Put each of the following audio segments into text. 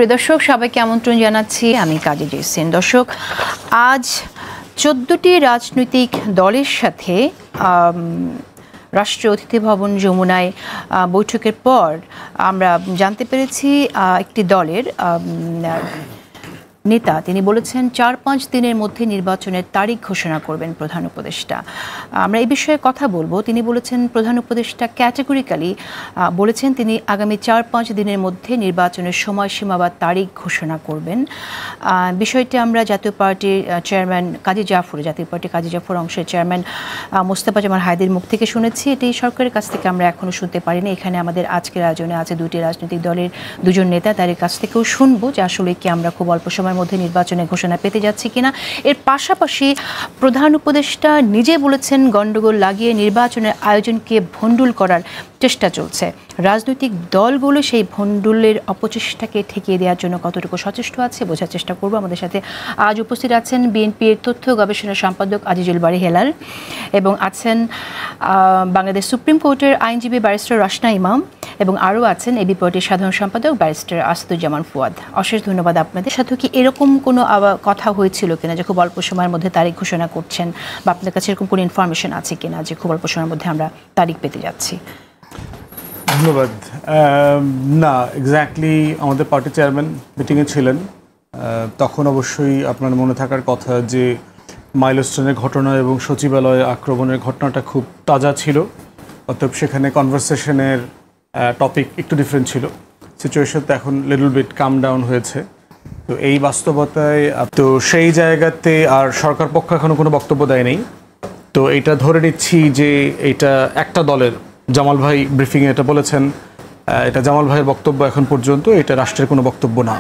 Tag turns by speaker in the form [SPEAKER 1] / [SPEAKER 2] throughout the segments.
[SPEAKER 1] প্রিয় দর্শক, সবাইকে আমন্ত্রণ জানাচ্ছি। আমি কাজী জেসিন। দর্শক, আজ 14টি রাজনৈতিক দলের সাথে রাষ্ট্রীয় অতিথি ভবন যমুনায় বৈঠকের পর আমরা জানতে পেরেছি একটি দলের নেতা তিনি বলেছেন 4-5 দিনের মধ্যে নির্বাচনের তারিখ ঘোষণা করবেন প্রধান উপদেষ্টা। আমরা এই বিষয়ে কথা বলবো। তিনি বলেছেন, প্রধান উপদেষ্টা ক্যাটেগরিক্যালি বলেছেন তিনি আগামী 4-5 দিনের মধ্যে নির্বাচনের সময়সীমা বা তারিখ ঘোষণা করবেন। বিষয়টি আমরা জাতীয় পার্টির চেয়ারম্যান জাতীয় পার্টির কাজী জাফর অংশের চেয়ারম্যান মোস্তফা জামাল হায়দীর মুখ থেকে শুনেছি। এটি সরকারের কাছ থেকে আমরা এখনও শুনতে পারিনি। এখানে আমাদের আজকের আয়োজনে আছে দুটি রাজনৈতিক দলের দুজন নেতা, তাদের কাছ থেকেও শুনবো যে আসলে কি আমরা খুব অল্প সময়ের মধ্যে নির্বাচনের ঘোষণা পেতে যাচ্ছি কিনা। এর পাশাপাশি প্রধান উপদেষ্টা নিজে বলেছেন গন্ডগোল লাগিয়ে নির্বাচনের আয়োজনকে ভণ্ডুল করার চেষ্টা চলছে। রাজনৈতিক দলগুলো সেই ভণ্ডুলের অপচেষ্টাকে ঠেকিয়ে দেওয়ার জন্য কতটুকু সচেষ্ট আছে বোঝার চেষ্টা করব। আমাদের সাথে আজ উপস্থিত আছেন বিএনপির তথ্য গবেষণা সম্পাদক আজিজুল বারী হেলাল এবং আছেন বাংলাদেশ সুপ্রিম কোর্টের আইনজীবী ব্যারিস্টার রশনা ইমাম এবং আরও আছেন এবি পার্টির সাধারণ সম্পাদক ব্যারিস্টার আসাদুজ্জামান ফুয়াদ। অশেষ ধন্যবাদ আপনাদের। সাথে কি এরকম কোনো কথা হয়েছিল কিনা যে খুব অল্প সময়ের মধ্যে তারিখ ঘোষণা করছেন, বা আপনার কাছে এরকম কোনো ইনফরমেশন আছে কিনা যে খুব অল্প সময়ের মধ্যে আমরা তারিখ পেতে যাচ্ছি?
[SPEAKER 2] ধন্যবাদ। না, এক্স্যাক্টলি আমাদের পার্টি চেয়ারম্যান মিটিংয়ে ছিলেন তখন অবশ্যই আপনার মনে থাকার কথা যে মাইলস্টোনের ঘটনা এবং সচিবালয়ে আক্রমণের ঘটনাটা খুব তাজা ছিল। অতএব সেখানে কনভারসেশনের টপিক একটু ডিফারেন্ট ছিল। সিচুয়েশন তো এখন লিটল বিট কাম ডাউন হয়েছে। তো এই বাস্তবতায় তো সেই জায়গাতে আর সরকার পক্ষ এখনও কোনো বক্তব্য দেয় নেই। তো এটা ধরে নিচ্ছি যে এটা একটা দলের, জামাল ভাই ব্রিফিংয়ে এটা বলেছেন, এটা জামাল ভাইয়ের বক্তব্য এখন পর্যন্ত, এটা রাষ্ট্রের কোনো বক্তব্য না।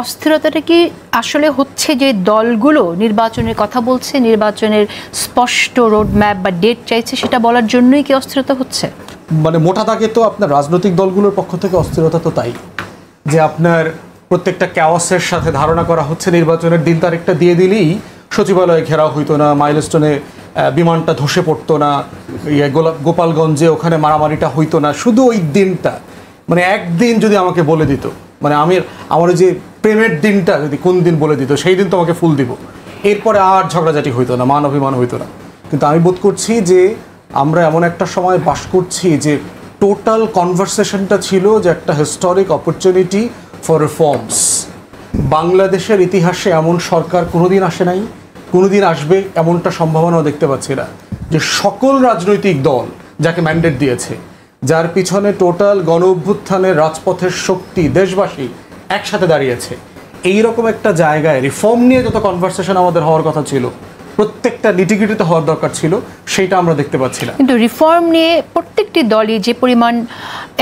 [SPEAKER 1] অস্থিরতাটা কি আসলে হচ্ছে যে দলগুলো নির্বাচনের কথা বলছে, নির্বাচনের স্পষ্ট রোডম্যাপ বা ডেট চাইছে, সেটা বলার জন্যই কি অস্থিরতা হচ্ছে?
[SPEAKER 2] মানে মোটা দাগে তো আপনার রাজনৈতিক দলগুলোর পক্ষ থেকে অস্থিরতা তো তাই যে আপনার প্রত্যেকটা ক্যাওয়াসের সাথে ধারণা করা হচ্ছে নির্বাচনের দিন তারিখটা দিয়ে দিলেই সচিবালয়ে ঘেরাও হইতো না, মাইলস্টোনে বিমানটা ধসে পড়তো না, গোপালগঞ্জে ওখানে মারামারিটা হইতো না। শুধু ওই দিনটা, মানে একদিন যদি আমাকে বলে দিত, মানে আমার যে প্রেমের দিনটা যদি কোন দিন বলে দিত, সেই দিন তো আমাকে ফুল দিব, এরপরে আর ঝগড়াঝাটি হইতো না, মান অভিমান হইতো না। কিন্তু আমি বোধ করছি যে আমরা এমন একটা সময় বাস করছি যে টোটাল কনভারসেশনটা ছিল যে একটা হিস্টোরিক অপরচুনিটি ফর রিফর্মস। বাংলাদেশের ইতিহাসে এমন সরকার কোনোদিন আসে নাই, কোনোদিন আসবে এমনটা সম্ভাবনাও দেখতে পাচ্ছি না, যে সকল রাজনৈতিক দল যাকে ম্যান্ডেট দিয়েছে, যার পিছনে টোটাল গণ অভ্যুত্থানের রাজপথের শক্তি, দেশবাসী একসাথে দাঁড়িয়েছে, এইরকম একটা জায়গায় রিফর্ম নিয়ে যত কনভারসেশন আমাদের হওয়ার কথা ছিল, প্রত্যেকটা লিটিগিটিতে হওয়ার দরকার ছিল, সেটা আমরা দেখতে পাচ্ছি না।
[SPEAKER 1] কিন্তু রিফর্ম নিয়ে প্রত্যেকটি দলই যে পরিমাণ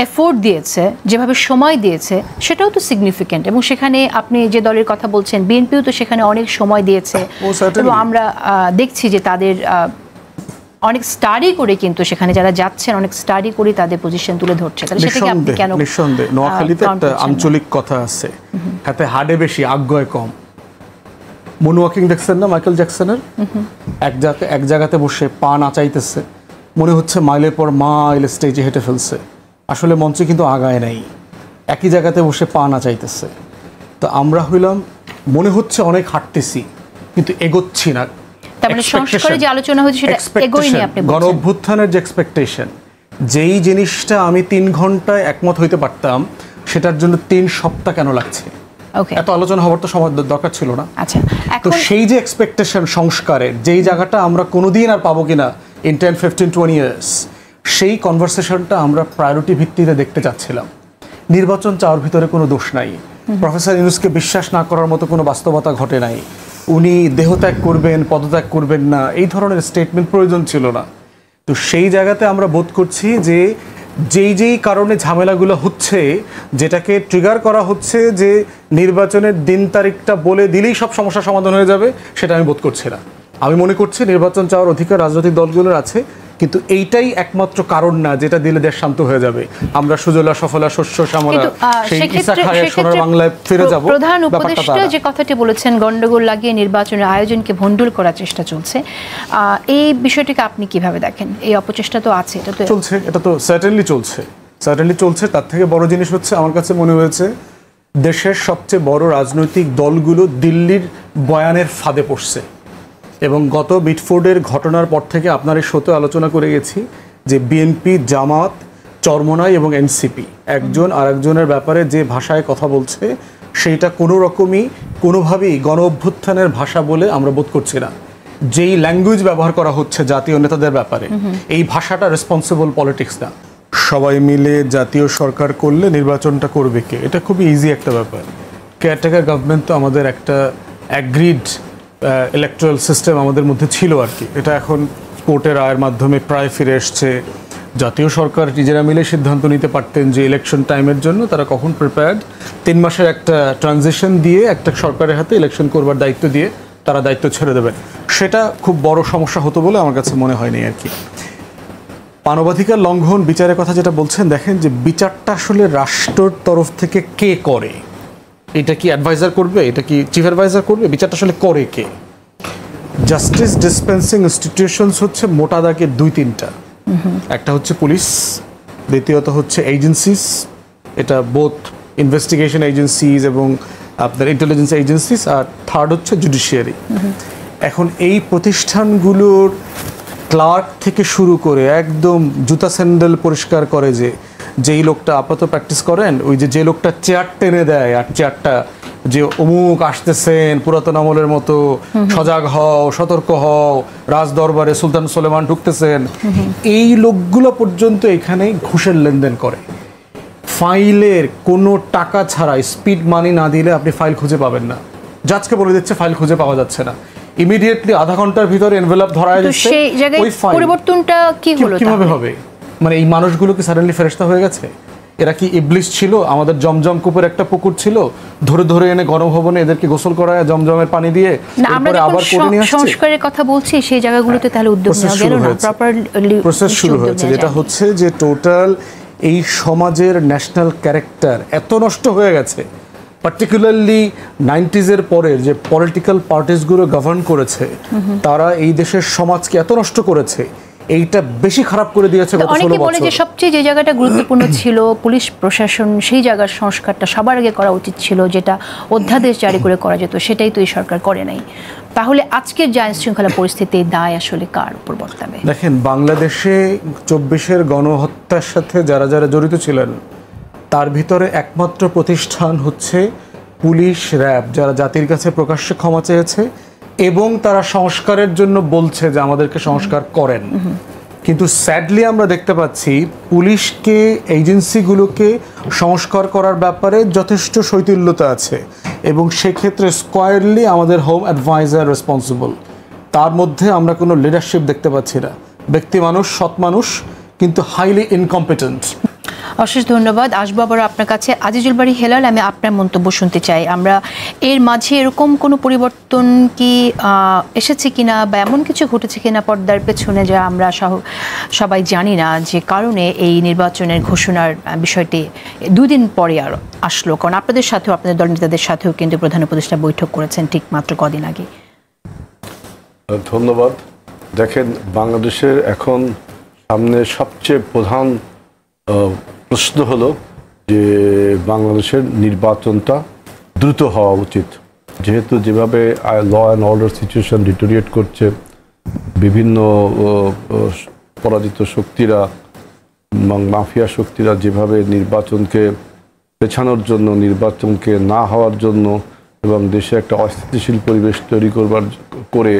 [SPEAKER 1] এফোর্ট দিয়েছে, যেভাবে সময় দিয়েছে, সেটাও তো সিগনিফিক্যান্ট। এবং সেখানে আপনি যে দলের কথা বলছেন, বিএনপিও তো সেখানে অনেক সময় দিয়েছে এবং আমরা দেখছি যে তাদের অনেক স্টাডি করে কিন্তু সেখানে যারা যাচ্ছেন অনেক স্টাডি করে তাদের পজিশন তুলে ধরছে। তাহলে সেটাকে আপনি কেন?
[SPEAKER 2] নিঃসন্দেহে নোয়াখালীতে একটা আঞ্চলিক কথা আছে, হাতে হাড়ে বেশি আজ্ঞায় কম। মুনওয়াকিং দেখছেন না মাইকেল জ্যাকসনের? এক জায়গাতে বসে পা নাচাইতেছে, মনে হচ্ছে মাইলের পর মাইল স্টেজে হেঁটে ফেলছে, আসলে মঞ্চে কিন্তু আগায় নাই, একই জায়গাতে বসে পা নাচাইতেছে। তো আমরা হইলাম মনে হচ্ছে অনেক হাঁটতেছি কিন্তু এগোচ্ছি না।
[SPEAKER 1] তার মানে সংস্কারে যে আলোচনা হয়েছে সেটা এগোয়নি। আপনি
[SPEAKER 2] গণ অভ্যুত্থানের যে এক্সপেকটেশন, যেই জিনিসটা আমি 3 ঘন্টায় একমত হইতে পারতাম, সেটার জন্য 3 সপ্তাহ কেন লাগছে? এত আলোচনা হওয়ার তো সময় দরকার ছিল না?
[SPEAKER 1] আচ্ছা,
[SPEAKER 2] তো সেই যে এক্সপেকটেশন সংস্কারের, যেই জায়গাটা আমরা কোনোদিন আর পাবো কিনা ইন 10-15-20 ইয়ার্স, সেই কনভারসেশনটা আমরা প্রায়োরিটি ভিত্তিতে দেখতে চাচ্ছিলাম। নির্বাচন চাওয়ার ভিতরে কোনো দোষ নাই। প্রফেসর ইউনূসকে বিশ্বাস না করার মতো কোনো বাস্তবতা ঘটে নাই। উনি দেহত্যাগ করবেন, পদত্যাগ করবেন না, এই ধরনের স্টেটমেন্ট প্রয়োজন ছিল না। তো সেই জায়গাতে আমরা বোধ করছি যে যেই কারণে ঝামেলাগুলো হচ্ছে, যেটাকে ট্রিগার করা হচ্ছে যে নির্বাচনের দিন তারিখটা বলে দিলেই সব সমস্যার সমাধান হয়ে যাবে, সেটা আমি বোধ করছি না। আমি মনে করছি নির্বাচন চাওয়ার অধিকার রাজনৈতিক দলগুলোর আছে, কিন্তু এইটাই একমাত্র কারণ না যেটা দিলে দেশ শান্ত হয়ে যাবে। আমরা সুজলা সফলা শস্য শ্যামলা সেই ইসা খায়ের সোনার বাংলায় ফিরে যাব।
[SPEAKER 1] প্রধান উপদেষ্টা যে কথাটি বলেছেন, গন্ডগোল লাগিয়ে নির্বাচনের আয়োজনকে ভণ্ডুল করার চেষ্টা চলছে, এই বিষয়টিকে আপনি কিভাবে দেখেন? এই অপচেষ্টা তো আছে, এটা তো চলছে,
[SPEAKER 2] এটা তো সার্টেনলি চলছে। তার থেকে বড় জিনিস হচ্ছে আমার কাছে মনে হয়েছে দেশের সবচেয়ে বড় রাজনৈতিক দলগুলো দিল্লির বয়ানের ফাঁদে পড়ছে এবং গত মিটফোর্ডের ঘটনার পর থেকে আপনার এই শোতে আলোচনা করে গেছি যে বিএনপি, জামাত, চরমোনাই এবং এনসিপি একজন আরেকজনের ব্যাপারে যে ভাষায় কথা বলছে সেইটা কোনো রকমই কোনোভাবেই গণ অভ্যুত্থানের ভাষা বলে আমরা বোধ করছি না। যেই ল্যাঙ্গুয়েজ ব্যবহার করা হচ্ছে জাতীয় নেতাদের ব্যাপারে, এই ভাষাটা রেসপন্সিবল পলিটিক্স না। সবাই মিলে জাতীয় সরকার করলে নির্বাচনটা করবে কে, এটা খুবই ইজি একটা ব্যাপার। কেয়ারটেকার গভর্নমেন্ট তো আমাদের একটা অ্যাগ্রিড ইলেকট্রাল সিস্টেম আমাদের মধ্যে ছিল আর কি, এটা এখন কোর্টের রায়ের মাধ্যমে প্রায় ফিরে এসছে। জাতীয় সরকার নিজেরা মিলে সিদ্ধান্ত নিতে পারতেন যে ইলেকশন টাইমের জন্য তারা কখন প্রিপেয়ার্ড, 3 মাসের একটা ট্রানজিশন দিয়ে একটা সরকারের হাতে ইলেকশন করবার দায়িত্ব দিয়ে তারা দায়িত্ব ছেড়ে দেবেন। সেটা খুব বড় সমস্যা হতো বলে আমার কাছে মনে হয়নি আর কি। মানবাধিকার লঙ্ঘন বিচারের কথা যেটা বলছেন, দেখেন যে বিচারটা আসলে রাষ্ট্রের তরফ থেকে কে করে, এটা কি অ্যাডভাইজার করবে, এটা কি চিফ অ্যাডভাইজার করবে, বিচারটা আসলে করে কে? জাস্টিস ডিসপেন্সিং ইনস্টিটিউশনস হচ্ছে মোটা দাগে 2-3টা। একটা হচ্ছে পুলিশ, দ্বিতীয়ত হচ্ছে এজেন্সিস, এটা বোথ ইনভেস্টিগেশন এজেন্সিজ এবং আপনার ইন্টেলিজেন্স এজেন্সিস, আর থার্ড হচ্ছে জুডিশিয়ারি। এখন এই প্রতিষ্ঠানগুলোর ক্লার্ক থেকে শুরু করে একদম জুতা স্যান্ডেল পরিষ্কার করে যেই লোকটা আপাতত প্র্যাকটিস করেন, ওই যে লোকটা চেয়ার টেনে দেয় আর চেয়ারটা যে অমুক আসতেছেন পুরাতন আমলের মতো, সজাগ হও, সতর্ক হও, রাজ দরবারে সুলতান সুলেমান ঢুকতেছেন, এই লোকগুলো পর্যন্ত এখানে ঘুষের লেনদেন করে। ফাইলের কোনো টাকা ছাড়া স্পিড মানি না দিলে আপনি ফাইল খুঁজে পাবেন না। জাজকে বলে দিচ্ছে ফাইল খুঁজে পাওয়া যাচ্ছে না, ইমিডিয়েটলি আধা ঘন্টার ভিতরে এনভেলপ ধরায় দিচ্ছে।
[SPEAKER 1] সেই জায়গায় পরিবর্তনটা কি হলো,
[SPEAKER 2] কিভাবে হবে? মানে এই মানুষগুলো কি সাডেনলি ফেরেশতা হয়ে গেছে? এরা কি ইবলিস ছিল? আমাদের জমজম কূপের একটা পুকুর ছিল, ধরে ধরে এনে গণভবনে এদেরকে গোসল করায় জমজমের পানি দিয়ে, এরপরে আবার করে নিয়ে আসছে।
[SPEAKER 1] সংস্কারের কথা বলছি, সেই জায়গাগুলোতে তাহলে উদ্যোগ নেওয়া গেল না, প্রপারলি
[SPEAKER 2] প্রসেস শুরু হয়েছে। যেটা হচ্ছে যে টোটাল এই সমাজের ন্যাশনাল ক্যারেক্টার এত নষ্ট হয়ে গেছে, পার্টিকুলারলি 90s পরের যে পলিটিক্যাল পার্টিসগুলো গভর্ন করেছে তারা এই দেশের সমাজকে এত নষ্ট করেছে, এইটা বেশি খারাপ করে দিয়েছে গত 16 বছর।
[SPEAKER 1] অনেকে বলে যে সবচেয়ে যে জায়গাটা গুরুত্বপূর্ণ ছিল পুলিশ প্রশাসন, সেই জায়গার সংস্কারটা সবার আগে করা উচিত ছিল, যেটা অধ্যাদেশ জারি করে করা যেত, সেটাই তো এই সরকার করে নাই। তাহলে আজকের যে আইন শৃঙ্খলা পরিস্থিতি, দায় আসলে কার উপর বর্তাবে?
[SPEAKER 2] দেখেন, বাংলাদেশে 24-এর গণহত্যার সাথে যারা যারা জড়িত ছিলেন তার ভিতরে একমাত্র প্রতিষ্ঠান হচ্ছে পুলিশ, র্যাব, যারা জাতির কাছে প্রকাশ্যে ক্ষমা চেয়েছে এবং তারা সংস্কারের জন্য বলছে যে আমাদেরকে সংস্কার করেন। কিন্তু স্যাডলি আমরা দেখতে পাচ্ছি পুলিশকে, এজেন্সিগুলোকে সংস্কার করার ব্যাপারে যথেষ্ট শৈথিল্যতা আছে এবং সেক্ষেত্রে স্কোয়ারলি আমাদের হোম অ্যাডভাইজার রেসপন্সিবল। তার মধ্যে আমরা কোনো লিডারশিপ দেখতে পাচ্ছি না। ব্যক্তি মানুষ, সৎ মানুষ, কিন্তু হাইলি ইনকম্পিটেন্ট।
[SPEAKER 1] অশেষ ধন্যবাদ। আসবো আবার আপনার কাছে। আজিজুল বারী হেলাল, আমি আপনার মন্তব্য শুনতে চাই। আমরা এর মাঝে এরকম কোনো পরিবর্তন কি এসেছে কিনা বা এমন কিছু ঘটেছে কিনা পর্দার পেছনে যা আমরা সবাই জানি না, যে কারণে এই নির্বাচনের ঘোষণার বিষয়টি 2 দিন পরে আর আসলো? কারণ আপনাদের সাথেও, আপনাদের দল নেতাদের সাথেও কিন্তু প্রধান উপদেষ্টা বৈঠক করেছেন ঠিক মাত্র কদিন আগে।
[SPEAKER 3] ধন্যবাদ। দেখেন, বাংলাদেশের এখন সামনে সবচেয়ে প্রধান প্রশ্ন হলো যে বাংলাদেশের নির্বাচনটা দ্রুত হওয়া উচিত, যেহেতু যেভাবে law and order situation deteriorate করছে, বিভিন্ন পরাজিত শক্তিরা এবং মাফিয়া শক্তিরা যেভাবে নির্বাচনকে পেছানোর জন্য, নির্বাচনকে না হওয়ার জন্য এবং দেশে একটা অস্থিতিশীল পরিবেশ তৈরি করে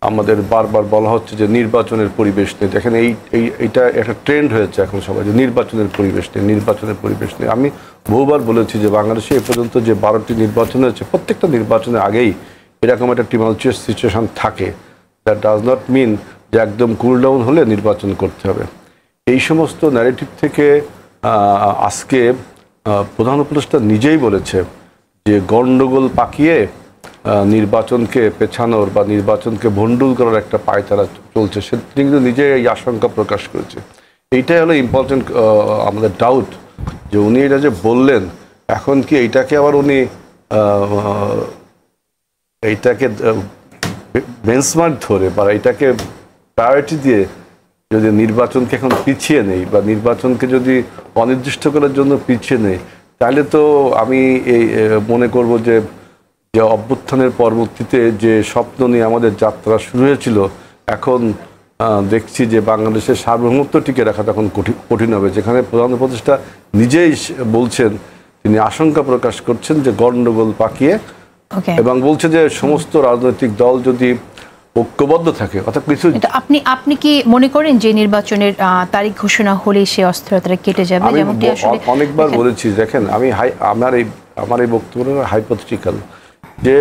[SPEAKER 3] আমাদের বারবার বলা হচ্ছে যে নির্বাচনের পরিবেশ নেই। দেখেন, এইটা একটা ট্রেন্ড হয়েছে এখন সবাই, যে নির্বাচনের পরিবেশ নেই, নির্বাচনের পরিবেশ নেই। আমি বহুবার বলেছি যে বাংলাদেশে এ পর্যন্ত যে 12টি নির্বাচন হয়েছে, প্রত্যেকটা নির্বাচনের আগেই এরকম একটা টিমালচিয়াস সিচুয়েশন থাকে। দ্যাট ডাজ নট মিন যে একদম কুল ডাউন হলে নির্বাচন করতে হবে। এই সমস্ত ন্যারেটিভ থেকে আজকে প্রধান উপদেষ্টা নিজেই বলেছে যে গণ্ডগোল পাকিয়ে নির্বাচনকে পেছানোর বা নির্বাচনকে ভণ্ডুল করার একটা পায়তারা চলছে। সে তিনি কিন্তু নিজে এই আশঙ্কা প্রকাশ করেছে। এইটাই হলো ইম্পর্টেন্ট আমাদের ডাউট, যে উনি এটা যে বললেন, এখন কি এইটাকে আবার উনি এইটাকে বেঞ্চমার্ক ধরে বা এইটাকে প্রায়োরিটি দিয়ে যদি নির্বাচনকে এখন পিছিয়ে নেই বা নির্বাচনকে যদি অনির্দিষ্টকালের জন্য পিছিয়ে নেই, তাহলে তো আমি এই মনে করব যে অভ্যুত্থানের পরবর্তীতে যে স্বপ্ন নিয়ে আমাদের যাত্রা শুরু হয়েছিল, এখন দেখছি যে বাংলাদেশের সার্বভৌমত্ব টিকে রাখা তখন কঠিন হবে, যেখানে প্রধান উপদেষ্টা নিজেই বলছেন, তিনি আশঙ্কা প্রকাশ করছেন যে গণ্ডগোল পাকিয়ে, এবং বলছে যে সমস্ত রাজনৈতিক দল যদি ঐক্যবদ্ধ থাকে, অর্থাৎ কিছু
[SPEAKER 1] আপনি কি মনে করেন যে নির্বাচনের তারিখ ঘোষণা হলে সে অস্থিরতাটা কেটে যাবে? যেমনটি আসলে
[SPEAKER 3] অনেকবার বলেছি, দেখেন আমি আমার এই বক্তব্য হাইপোথেটিক্যাল, যে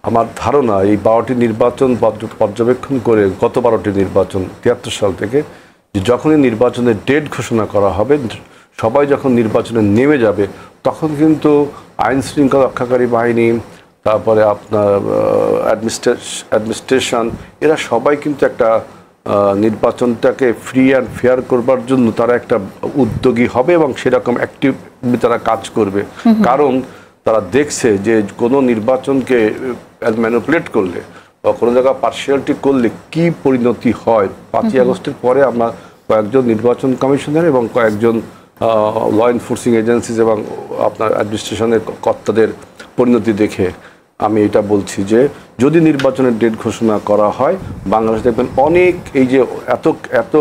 [SPEAKER 3] আমার ধারণা এই 12টি নির্বাচন পর্যবেক্ষণ করে, গত 12টি নির্বাচন 73 সাল থেকে, যে যখনই নির্বাচনের ডেট ঘোষণা করা হবে, সবাই যখন নির্বাচনে নেমে যাবে, তখন কিন্তু আইন শৃঙ্খলা রক্ষাকারী বাহিনী, তারপরে আপনার অ্যাডমিনিস্ট্রেশন, এরা সবাই কিন্তু একটা নির্বাচনটাকে ফ্রি অ্যান্ড ফেয়ার করবার জন্য তারা একটা উদ্যোগী হবে এবং সেরকম অ্যাক্টিভলি তারা কাজ করবে। কারণ তারা দেখছে যে কোনো নির্বাচনকে ম্যানিপুলেট করলে বা কোনো জায়গায় পার্সিয়ালিটি করলে কি পরিণতি হয়। 5ই আগস্টের পরে আমরা কয়েকজন নির্বাচন কমিশনার এবং কয়েকজন ল এনফোর্সিং এজেন্সিজ এবং আপনার অ্যাডমিনিস্ট্রেশনের কর্তাদের পরিণতি দেখে আমি এটা বলছি যে যদি নির্বাচনের ডেট ঘোষণা করা হয়, বাংলাদেশ দেখবেন অনেক এই যে এত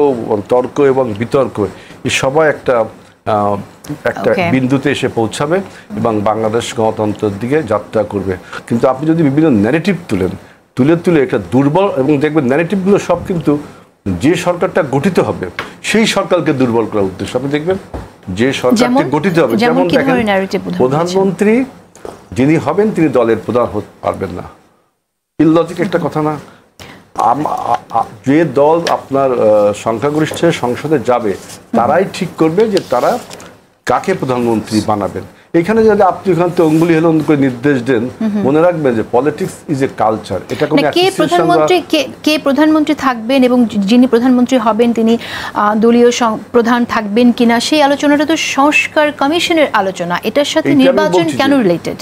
[SPEAKER 3] তর্ক এবং বিতর্ক, এই সবাই একটা বিন্দুতে এসে পৌঁছাবে এবং বাংলাদেশ গণতন্ত্রের দিকে যাত্রা করবে। কিন্তু আপনি যদি বিভিন্ন ন্যারেটিভ তুলে একটা দুর্বল, এবং দেখবেন ন্যারেটিভগুলো সব কিন্তু যে সরকারটা গঠিত হবে সেই সরকারকে দুর্বল করার উদ্দেশ্য। আপনি দেখবেন যে সরকারকে গঠিত হবে, যেমন দেখেন প্রধানমন্ত্রী যিনি হবেন তিনি দলের প্রধান হতে পারবেন না, ইললজিক একটা কথা না? যে দল আপনার সংখ্যাগরিষ্ঠ সংসদে যাবে তারাই ঠিক করবে যে তারা কাকে প্রধানমন্ত্রী বানাবেন। এখানে যদি আপনি ওখান থেকে অঙ্গুলি হেলন করে নির্দেশ দেন, মনে রাখবেন যে পলিটিক্স ইজ এ কালচার। এটা কোনো
[SPEAKER 1] কে প্রধানমন্ত্রী থাকবেন এবং যিনি প্রধানমন্ত্রী হবেন তিনি দলীয় প্রধান থাকবেন কিনা, সেই আলোচনাটা তো সংস্কার কমিশনের আলোচনা, এটার সাথে নির্বাচন কেন রিলেটেড?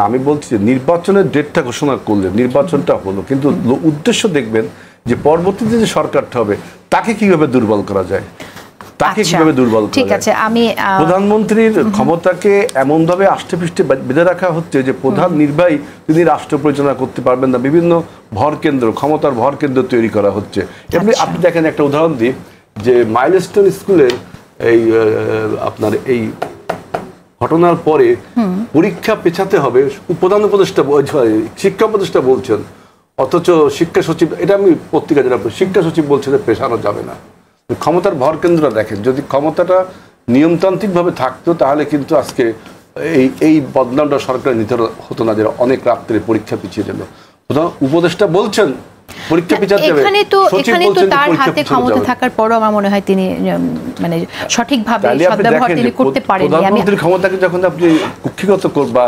[SPEAKER 3] আমি বলছি যে নির্বাচনের ডেটটা ঘোষণা করলে নির্বাচনটা হলো, কিন্তু উদ্দেশ্য দেখবেন যে পরবর্তীতে যে সরকারটা হবে তাকে কিভাবে দুর্বল করা যায়, তাকে কিভাবে দুর্বল করা যায়।
[SPEAKER 1] ঠিক আছে, আমি
[SPEAKER 3] প্রধানমন্ত্রীর ক্ষমতাকে এমনভাবে আষ্টেপৃষ্ঠে বেঁধে রাখা হচ্ছে যে প্রধান নির্বাহী তিনি রাষ্ট্র পরিচালনা করতে পারবেন না, বিভিন্ন ক্ষমতার ভর কেন্দ্র তৈরি করা হচ্ছে। এমনি আপনি দেখেন, একটা উদাহরণ দিই, যে মাইলস্টোন স্কুলের এই আপনার এই ঘটনার পরে পরীক্ষা পেছাতে হবে, প্রধান উপদেষ্টা শিক্ষা উপদেষ্টা বলছেন, অথচ শিক্ষা সচিব, এটা আমি পত্রিকা যেটা শিক্ষা সচিব বলছেন পেছানো যাবে না। ক্ষমতার ভর কেন্দ্রটা দেখেন, যদি ক্ষমতাটা নিয়মতান্ত্রিকভাবে থাকতো তাহলে কিন্তু আজকে এই বদনামটা সরকার নিতে হতো না, যে অনেক রাত্রে পরীক্ষা পিছিয়ে দিল। প্রধান উপদেষ্টা বলছেন পরীক্ষা পিছাতে যাবে,
[SPEAKER 1] এখানে তো তার হাতে ক্ষমতা থাকার পরও আমার মনে হয় তিনি মানে সঠিকভাবে সদ্ব্যবহার তিনি করতে পারেননি।
[SPEAKER 3] প্রধানমন্ত্রীর ক্ষমতাকে যখন আপনি কুক্ষিগত বা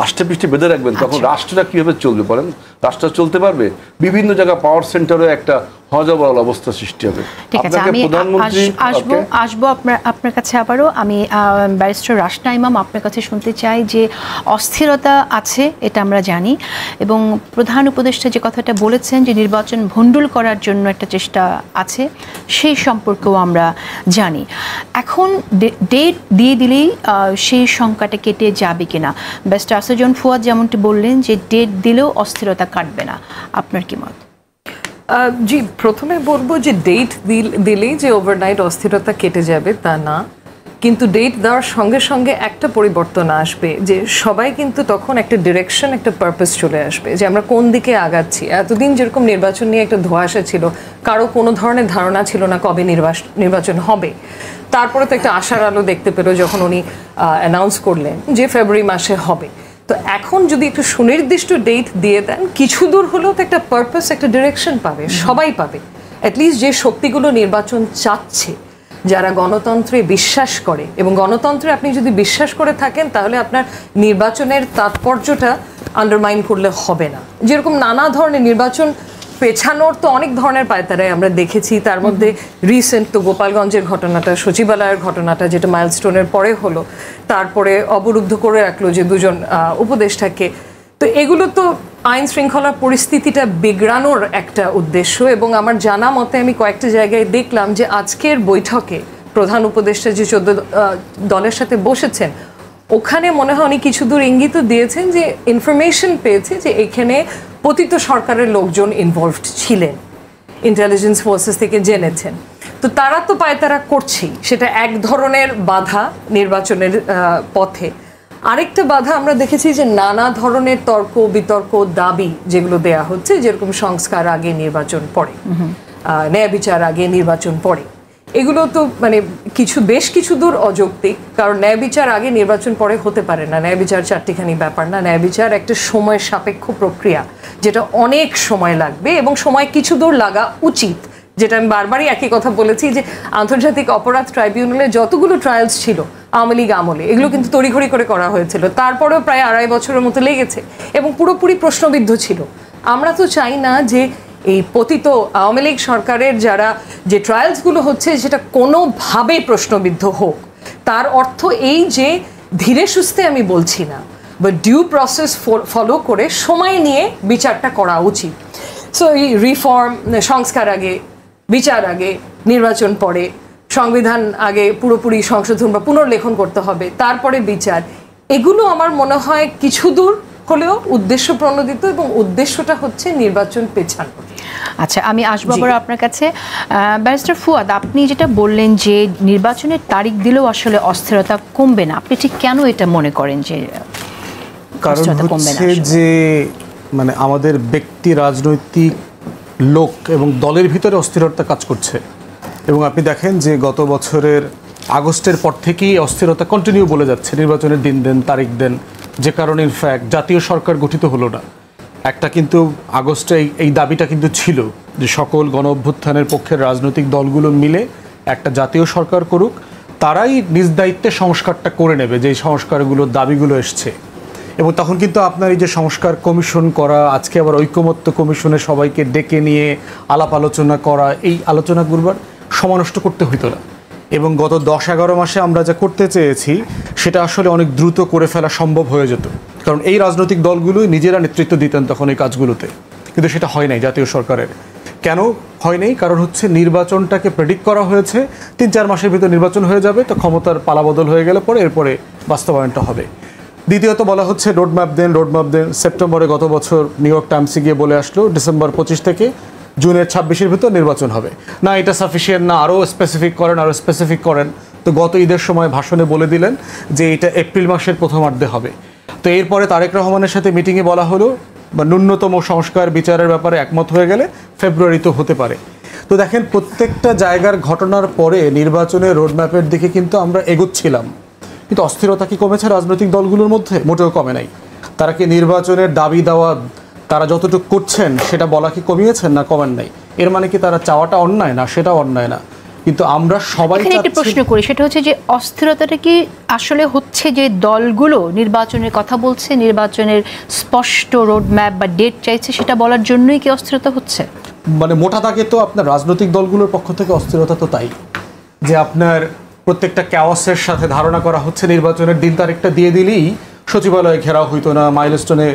[SPEAKER 3] আষ্টেপৃষ্ঠে বেঁধে রাখবেন, তখন রাষ্ট্রটা কিভাবে চলবে বলেন? রাষ্ট্র চলতে পারবে? বিভিন্ন জায়গায় পাওয়ার সেন্টারে একটা হজবরল অবস্থা সৃষ্টি হবে।
[SPEAKER 1] ঠিক আছে, আমি আসবো আপনার কাছে আবারও। আমি ব্যারিস্টার রাশনা ইমাম আপনার কাছে শুনতে চাই যে অস্থিরতা আছে, এটা আমরা জানি, এবং প্রধান উপদেষ্টা যে কথাটা বলেছেন যে নির্বাচন ভণ্ডুল করার জন্য একটা চেষ্টা আছে, সেই সম্পর্কেও আমরা জানি। এখন ডেট দিয়ে দিলেই সেই সংখ্যাটা কেটে যাবে কিনা? ব্যারিস্টার আসাদুজ্জামান ফুয়াদ যেমনটি বললেন যে ডেট দিলেও অস্থিরতা কাটবে না, আপনার কি মত?
[SPEAKER 4] জি, প্রথমে বলবো যে ডেট দিলেই যে ওভারনাইট অস্থিরতা কেটে যাবে তা না, কিন্তু ডেট দেওয়ার সঙ্গে সঙ্গে একটা পরিবর্তন আসবে, যে সবাই কিন্তু তখন একটা ডিরেকশন, একটা পারপাস চলে আসবে যে আমরা কোন দিকে আগাচ্ছি। এতদিন যেরকম নির্বাচন নিয়ে একটা ধোঁয়াশা ছিল, কারো কোনো ধরনের ধারণা ছিল না কবে নির্বাচন হবে, তারপরে তো একটা আশার আলো দেখতে পেল যখন উনি অ্যানাউন্স করলেন যে ফেব্রুয়ারি মাসে হবে। তো এখন যদি একটু সুনির্দিষ্ট ডেট দিয়ে দেন, কিছু দূর হলেও তো একটা পারপাস, একটা ডিরেকশন পাবে, সবাই পাবে। অ্যাটলিস্ট যে শক্তিগুলো নির্বাচন চাচ্ছে, যারা গণতন্ত্রে বিশ্বাস করে, এবং গণতন্ত্রে আপনি যদি বিশ্বাস করে থাকেন তাহলে আপনার নির্বাচনের তাৎপর্যটা আন্ডারমাইন করলে হবে না। যেরকম নানা ধরনের নির্বাচন পেছানোর তো অনেক ধরনের পায়তারায় আমরা দেখেছি, তার মধ্যে রিসেন্ট তো গোপালগঞ্জের ঘটনাটা, সচিবালয়ের ঘটনাটা, যেটা মাইলস্টোনের পরে হলো, তারপরে অবরুদ্ধ করে রাখলো যে দুজন উপদেষ্টাকে। তো এগুলো তো আইন শৃঙ্খলার পরিস্থিতিটা বিগড়ানোর একটা উদ্দেশ্য। এবং আমার জানা মতে আমি কয়েকটা জায়গায় দেখলাম যে আজকের বৈঠকে প্রধান উপদেষ্টা যে 14 দলের সাথে বসেছেন, ওখানে মনে হয় উনি কিছু দূর ইঙ্গিত দিয়েছেন যে ইনফরমেশন পেয়েছে যে এখানে পতিত সরকারের লোকজন ইনভলভড ছিলেন, ইন্টেলিজেন্স ফোর্সেস থেকে জেনেছেন। তো তারা তো পায়তারা করছেই, সেটা এক ধরনের বাধা নির্বাচনের পথে। আরেকটা বাধা আমরা দেখেছি যে নানা ধরনের তর্ক বিতর্ক দাবি যেগুলো দেয়া হচ্ছে, যেরকম সংস্কার আগে নির্বাচন পরে, ন্যায় বিচার আগে নির্বাচন পরে, এগুলো তো মানে বেশ কিছু দূর অযৌক্তিক। কারণ ন্যায় বিচার আগে নির্বাচন পরে হতে পারে না। ন্যায় বিচার চারটিখানি ব্যাপার না, ন্যায় বিচার একটা সময় সাপেক্ষ প্রক্রিয়া, যেটা অনেক সময় লাগবে এবং সময় কিছু দূর লাগা উচিত। যেটা আমি বারবারই একই কথা বলেছি যে আন্তর্জাতিক অপরাধ ট্রাইব্যুনালে যতগুলো ট্রায়ালস ছিল আওয়ামী লীগ আমলে, এগুলো কিন্তু তড়িঘড়ি করে করা হয়েছিল, তারপরেও প্রায় 2.5 বছরের মতো লেগেছে এবং পুরোপুরি প্রশ্নবিদ্ধ ছিল। আমরা তো চাই না যে এই পতিত আওয়ামী লীগ সরকারের যারা যে ট্রায়ালসগুলো হচ্ছে সেটা কোনোভাবে প্রশ্নবিদ্ধ হোক। তার অর্থ এই যে ধীরে সুস্থে আমি বলছি না, বা ডিউ প্রসেস ফলো করে সময় নিয়ে বিচারটা করা উচিত। সো এই রিফর্ম, সংস্কার আগে, বিচার আগে, নির্বাচন পরে, সংবিধান আগে পুরোপুরি সংশোধন বা পুনর্লেখন করতে হবে, তারপরে বিচার, এগুলো আমার মনে হয় কিছু দূর হলেও উদ্দেশ্য প্রণোদিত এবং উদ্দেশ্যটা হচ্ছে নির্বাচন পেছানো।
[SPEAKER 1] আচ্ছা, আমি আসবো আবার আপনার কাছে। ব্যারিস্টার ফুয়াদ, আপনি যেটা বললেন যে নির্বাচনের তারিখ দিলেও আসলে অস্থিরতা কমবে না, আপনি ঠিক কেন এটা মনে করেন যে
[SPEAKER 2] কারণ হচ্ছে যে মানে আমাদের ব্যক্তি রাজনৈতিক লোক এবং দলের ভিতরে অস্থিরতা কাজ করছে। এবং আপনি দেখেন যে গত বছরের আগস্টের পর থেকেই অস্থিরতা কন্টিনিউ বলে যাচ্ছে, নির্বাচনের দিন দেন, তারিখ দেন, যে কারণে ইনফ্যাক্ট জাতীয় সরকার গঠিত হলো না। একটা কিন্তু আগস্টে এই দাবিটা কিন্তু ছিল যে সকল গণ অভ্যুত্থানের পক্ষের রাজনৈতিক দলগুলো মিলে একটা জাতীয় সরকার করুক, তারাই নিজ দায়িত্বে সংস্কারটা করে নেবে যে সংস্কারগুলোর দাবিগুলো এসছে। এবং তখন কিন্তু আপনার এই যে সংস্কার কমিশন করা, আজকে আবার ঐকমত্য কমিশনে সবাইকে ডেকে নিয়ে আলাপ আলোচনা করা, এই আলোচনাগুলোর সময় নষ্ট করতে হইতো না। এবং গত 10-11 মাসে আমরা যা করতে চেয়েছি সেটা আসলে অনেক দ্রুত করে ফেলা সম্ভব হয়ে যেত, কারণ এই রাজনৈতিক দলগুলোই নিজেরা নেতৃত্ব দিতেন তখন এই কাজগুলোতে। কিন্তু সেটা হয় নাই জাতীয় সরকারের। কেন হয় নাই? কারণ হচ্ছে নির্বাচনটাকে প্রেডিক্ট করা হয়েছে 3-4 মাসের ভিতর নির্বাচন হয়ে যাবে, তো ক্ষমতার পালাবদল হয়ে গেলে পরে এরপরে বাস্তবায়নটা হবে। দ্বিতীয়ত বলা হচ্ছে রোডম্যাপ দেন, রোডম্যাপ দেন। সেপ্টেম্বরে গত বছর নিউ ইয়র্ক টাইমসে গিয়ে বলে আসলো ডিসেম্বর 25 থেকে জুনের 26-এর ভিতর নির্বাচন হবে। না, এটা সাফিসিয়েন্ট না, আরও স্পেসিফিক করেন, আরও স্পেসিফিক করেন। তো গত ঈদের সময় ভাষণে বলে দিলেন যে এটা এপ্রিল মাসের প্রথমার্ধে হবে। তো এরপরে তারেক রহমানের সাথে মিটিংয়ে বলা হলো বা ন্যূনতম সংস্কার বিচারের ব্যাপারে একমত হয়ে গেলে ফেব্রুয়ারিতে হতে পারে। তো দেখেন প্রত্যেকটা জায়গার ঘটনার পরে নির্বাচনের রোডম্যাপের দিকে কিন্তু আমরা এগোচ্ছিলাম, কিন্তু অস্থিরতা কি কমেছে রাজনৈতিক দলগুলোর মধ্যে? মোটেও কমে নাই। তারা কি নির্বাচনের দাবি দেওয়া তারা যতটুকু করছেন সেটা বলা কি কমিয়েছেন? না, কমেন নাই। এর মানে কি তারা চাওয়াটা অন্যায়? না, সেটা অন্যায় না। কিন্তু আমরা সবাই
[SPEAKER 1] একটা প্রশ্ন করি, সেটা হচ্ছে যে অস্থিরতাটা কি আসলে হচ্ছে যে দলগুলো নির্বাচনের কথা বলছে, নির্বাচনের স্পষ্ট রোডম্যাপ বা ডেট চাইছে, সেটা বলার জন্যই কি অস্থিরতা হচ্ছে?
[SPEAKER 2] মানে মোটা দাগে তো আপনার রাজনৈতিক দলগুলোর পক্ষ থেকে অস্থিরতা তো তাই যে আপনার প্রত্যেকটা ক্যাওয়াসের সাথে ধারণা করা হচ্ছে নির্বাচনের দিন তারিখটা দিয়ে দিলেই সচিবালয়ে ঘেরাও হইতো না, মাইলস্টোনে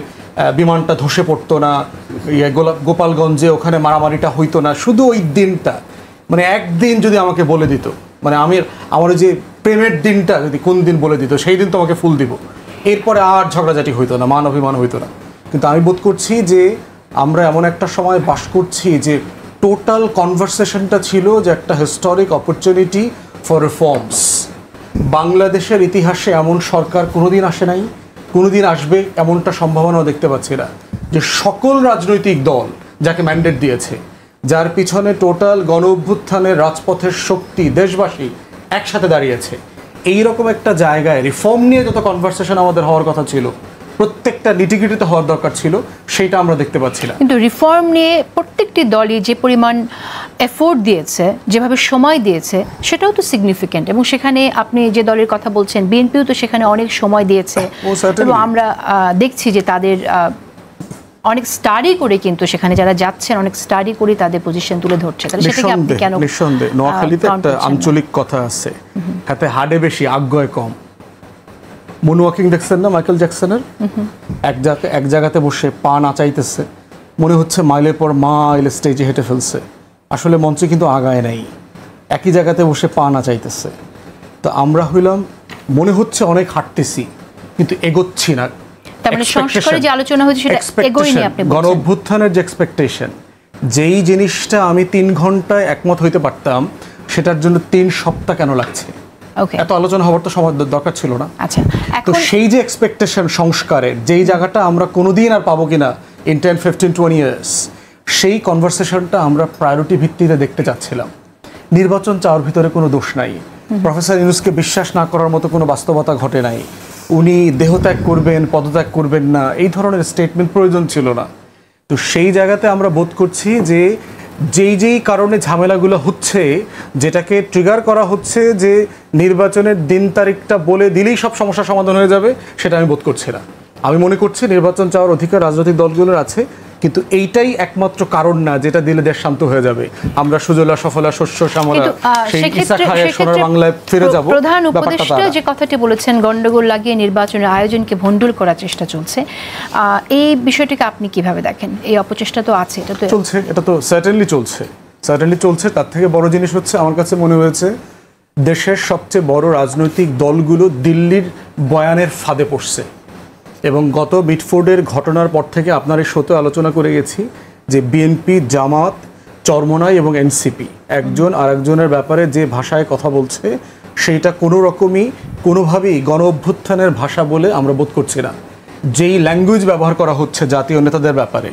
[SPEAKER 2] বিমানটা ধসে পড়তো না, গোপালগঞ্জে ওখানে মারামারিটা হইতো না। শুধু ওই দিনটা, মানে একদিন যদি আমাকে বলে দিত, মানে আমার যে প্রেমের দিনটা যদি কোন দিন বলে দিত, সেই দিন তোমাকে ফুল দিব, এরপরে আর ঝগড়াঝাটি হইতো না, মান অভিমান হইতো না। কিন্তু আমি বোধ করছি যে আমরা এমন একটা সময় বাস করছি যে টোটাল কনভারসেশনটা ছিল যে একটা হিস্টোরিক অপরচুনিটি ফর রিফর্মস। বাংলাদেশের ইতিহাসে এমন সরকার কোনোদিন আসে নাই, কোনোদিন আসবে এমনটা সম্ভাবনাও দেখতে পাচ্ছি না, যে সকল রাজনৈতিক দল যাকে ম্যান্ডেট দিয়েছে, যার পিছনে টোটাল গণ অভ্যুত্থানের রাজপথের শক্তি, দেশবাসী একসাথে দাঁড়িয়েছে, এইরকম একটা জায়গায় রিফর্ম নিয়ে যত কনভারসেশন আমাদের হওয়ার কথা ছিল, প্রত্যেকটা নিটিগিটিতে হওয়ার দরকার ছিল, সেইটা আমরা দেখতে পাচ্ছি না।
[SPEAKER 1] কিন্তু রিফর্ম নিয়ে প্রত্যেকটি দলই যে পরিমাণ এফোর্ট দিয়েছে, যেভাবে সময় দিয়েছে, সেটাও তো সিগনিফিক্যান্ট। এবং সেখানে আপনি যে দলের কথা বলছেন, বিএনপিও তো সেখানে অনেক সময় দিয়েছে এবং আমরা দেখছি যে তাদের অনেক স্টাডি করে কিন্তু সেখানে যারা যাচ্ছেন অনেক স্টাডি করে তাদের পজিশন তুলে ধরছে। তাহলে সেটাকে আপনি কেন?
[SPEAKER 2] নিঃসন্দেহে নোয়াখালীতে একটা আঞ্চলিক কথা আছে, হাতে হাড়ে বেশি আজ্ঞায় কম। মুনওয়াকিং দেখছেন না মাইকেল জ্যাকসনের? এক জায়গাতে বসে পা নাচাইতেছে, মনে হচ্ছে মাইলের পর মাইল স্টেজে হেঁটে ফেলছে, আসলে মঞ্চে কিন্তু আগায় নাই, একই জায়গাতে বসে পা নাচাইতেছে। তো আমরা হইলাম মনে হচ্ছে অনেক হাঁটতেছি, কিন্তু এগোচ্ছি না।
[SPEAKER 1] তার মানে সংস্কারে যে আলোচনা হয়েছে সেটা এগোয়নি আপনি বলছেন।
[SPEAKER 2] গণ অভ্যুত্থানের যে এক্সপেকটেশন, যেই জিনিসটা আমি 3 ঘন্টায় একমত হইতে পারতাম, সেটার জন্য 3 সপ্তাহ কেন লাগছে?
[SPEAKER 1] ওকে,
[SPEAKER 2] এত আলোচনা হওয়ার তো সময় দরকার ছিল না।
[SPEAKER 1] আচ্ছা,
[SPEAKER 2] তো
[SPEAKER 1] এখন
[SPEAKER 2] সেই যে এক্সপেকটেশন সংস্কারের, যেই জায়গাটা আমরা কোনোদিন আর পাবো কিনা ইন 10, 15, 20 ইয়ার্স, সেই কনভারসেশনটা আমরা প্রায়োরিটি ভিত্তিতে দেখতে চাচ্ছিলাম। নির্বাচন চাওয়ার ভিতরে কোনো দোষ নাই। প্রফেসর ইউনূসকে বিশ্বাস না করার মতো কোনো বাস্তবতা ঘটে নাই। উনি দেহত্যাগ করবেন, পদত্যাগ করবেন না, এই ধরনের স্টেটমেন্ট প্রয়োজন ছিল না। তো সেই জায়গাতে আমরা বোধ করছি যে যেই কারণে ঝামেলাগুলো হচ্ছে, যেটাকে ট্রিগার করা হচ্ছে যে নির্বাচনের দিন তারিখটা বলে দিলেই সব সমস্যার সমাধান হয়ে যাবে, সেটা আমি বোধ করছি না। আমি মনে করছি নির্বাচন চাওয়ার অধিকার রাজনৈতিক দলগুলোর আছে, কিন্তু এইটাই একমাত্র কারণ না যেটা দিলে দেশ শান্ত হয়ে যাবে। আমরা সুজলা সফলা শস্য শ্যামলা সেই ইসা খায়ের সোনার বাংলায় ফিরে যাব।
[SPEAKER 1] প্রধান উপদেষ্টা যে কথাটি বলেছেন, গন্ডগোল লাগিয়ে নির্বাচনের আয়োজনকে ভণ্ডুল করার চেষ্টা চলছে, এই বিষয়টিকে আপনি কিভাবে দেখেন? এই অপচেষ্টা তো আছে, এটা তো
[SPEAKER 2] চলছে, এটা তো সার্টেনলি চলছে। তার থেকে বড় জিনিস হচ্ছে আমার কাছে মনে হয়েছে দেশের সবচেয়ে বড় রাজনৈতিক দলগুলো দিল্লির বয়ানের ফাঁদে পড়ছে। এবং গত বিটফোর্ডের ঘটনার পর থেকে আপনার এই শোতে আলোচনা করে গেছি যে বিএনপি, জামাত, চরমোনাই এবং এনসিপি একজন আরেকজনের ব্যাপারে যে ভাষায় কথা বলছে, সেইটা কোনো রকমই কোনোভাবেই গণ অভ্যুত্থানের ভাষা বলে আমরা বোধ করছি না। যেই ল্যাঙ্গুয়েজ ব্যবহার করা হচ্ছে জাতীয় নেতাদের ব্যাপারে,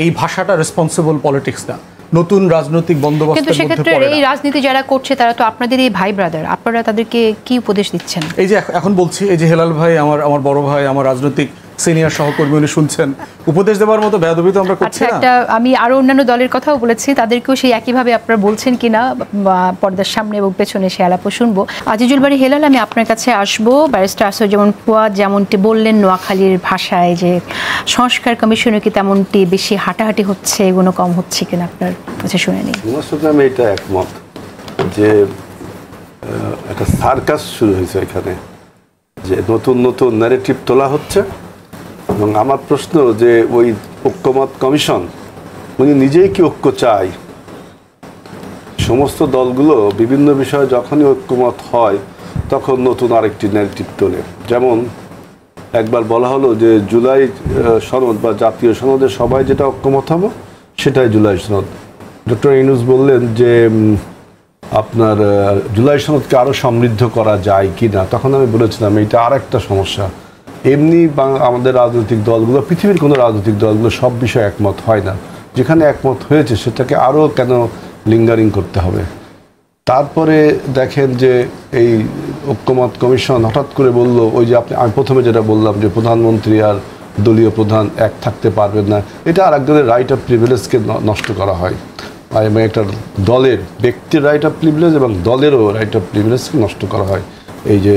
[SPEAKER 2] এই ভাষাটা রেসপন্সিবল পলিটিক্স না, নতুন রাজনৈতিক বন্দোবস্তের
[SPEAKER 1] কিন্তু
[SPEAKER 2] মধ্যে
[SPEAKER 1] সেক্ষেত্রে
[SPEAKER 2] পড়ে না।
[SPEAKER 1] এই রাজনীতি যারা করছে তারা তো আপনাদের এই ভাই ব্রাদার, আপনারা তাদেরকে কি উপদেশ দিচ্ছেন?
[SPEAKER 2] এই যে এখন বলছি, এই যে হেলাল ভাই আমার বড় ভাই, আমার রাজনৈতিক সিনিয়র সহকর্মী, উনি শুনছেন, উপদেশ দেওয়ার মতো বেয়াদবি তো আমরা করছি
[SPEAKER 1] আচ্ছা,
[SPEAKER 2] না।
[SPEAKER 1] একটা আমি আরো অন্যান্য দলের কথাও বলেছি, তাদেরকেও সেই একইভাবে আপনারা বলছেন কিনা পর্দার সামনে এবং পেছনে সে আলাপও শুনবো। আজিজুল বারী হেলাল, আমি আপনার কাছে আসবো। ব্যারিস্টার আসর ফুয়াদ যেমনটি বললেন নোয়াখালীর ভাষায় যে সংস্কার কমিশনে কি তেমনটি বেশি হাঁটাহাঁটি হচ্ছে, এগুলো কম হচ্ছে কিনা আপনার কাছে শুনে নিই।
[SPEAKER 3] আমার সাথে আমি এটা একমত যে একটা সার্কাস শুরু হয়েছে এখানে, যে নতুন নতুন ন্যারেটিভ তোলা হচ্ছে। এবং আমার প্রশ্ন যে ওই ঐক্যমত কমিশন, উনি নিজেই কি ঐক্য চায়? সমস্ত দলগুলো বিভিন্ন বিষয়ে যখনই ঐক্যমত হয় তখন নতুন আরেকটি ন্যারেটিভ তোলে। যেমন একবার বলা হলো যে জুলাই সনদ বা জাতীয় সনদে সবাই যেটা ঐক্যমত হবো সেটাই জুলাই সনদ। ডক্টর ইউনূস বললেন যে আপনার জুলাই সনদকে আরও সমৃদ্ধ করা যায় কি না। তখন আমি বলেছিলাম এটা আর একটা সমস্যা। এমনি আমাদের রাজনৈতিক দলগুলো, পৃথিবীর কোনো রাজনৈতিক দলগুলো সব বিষয়ে একমত হয় না। যেখানে একমত হয়েছে সেটাকে আরও কেন লিঙ্গারিং করতে হবে? তারপরে দেখেন যে এই ঐক্যমত কমিশন হঠাৎ করে বলল, ওই যে আমি প্রথমে যেটা বললাম যে প্রধানমন্ত্রী আর দলীয় প্রধান এক থাকতে পারবেন না, এটা আর একজনের রাইট অফ প্রিভিলেজকে নষ্ট করা হয়। এবং একটা দলের ব্যক্তির রাইট অফ প্রিভিলেজ এবং দলেরও রাইট অফ প্রিভিলেজকে নষ্ট করা হয়। এই যে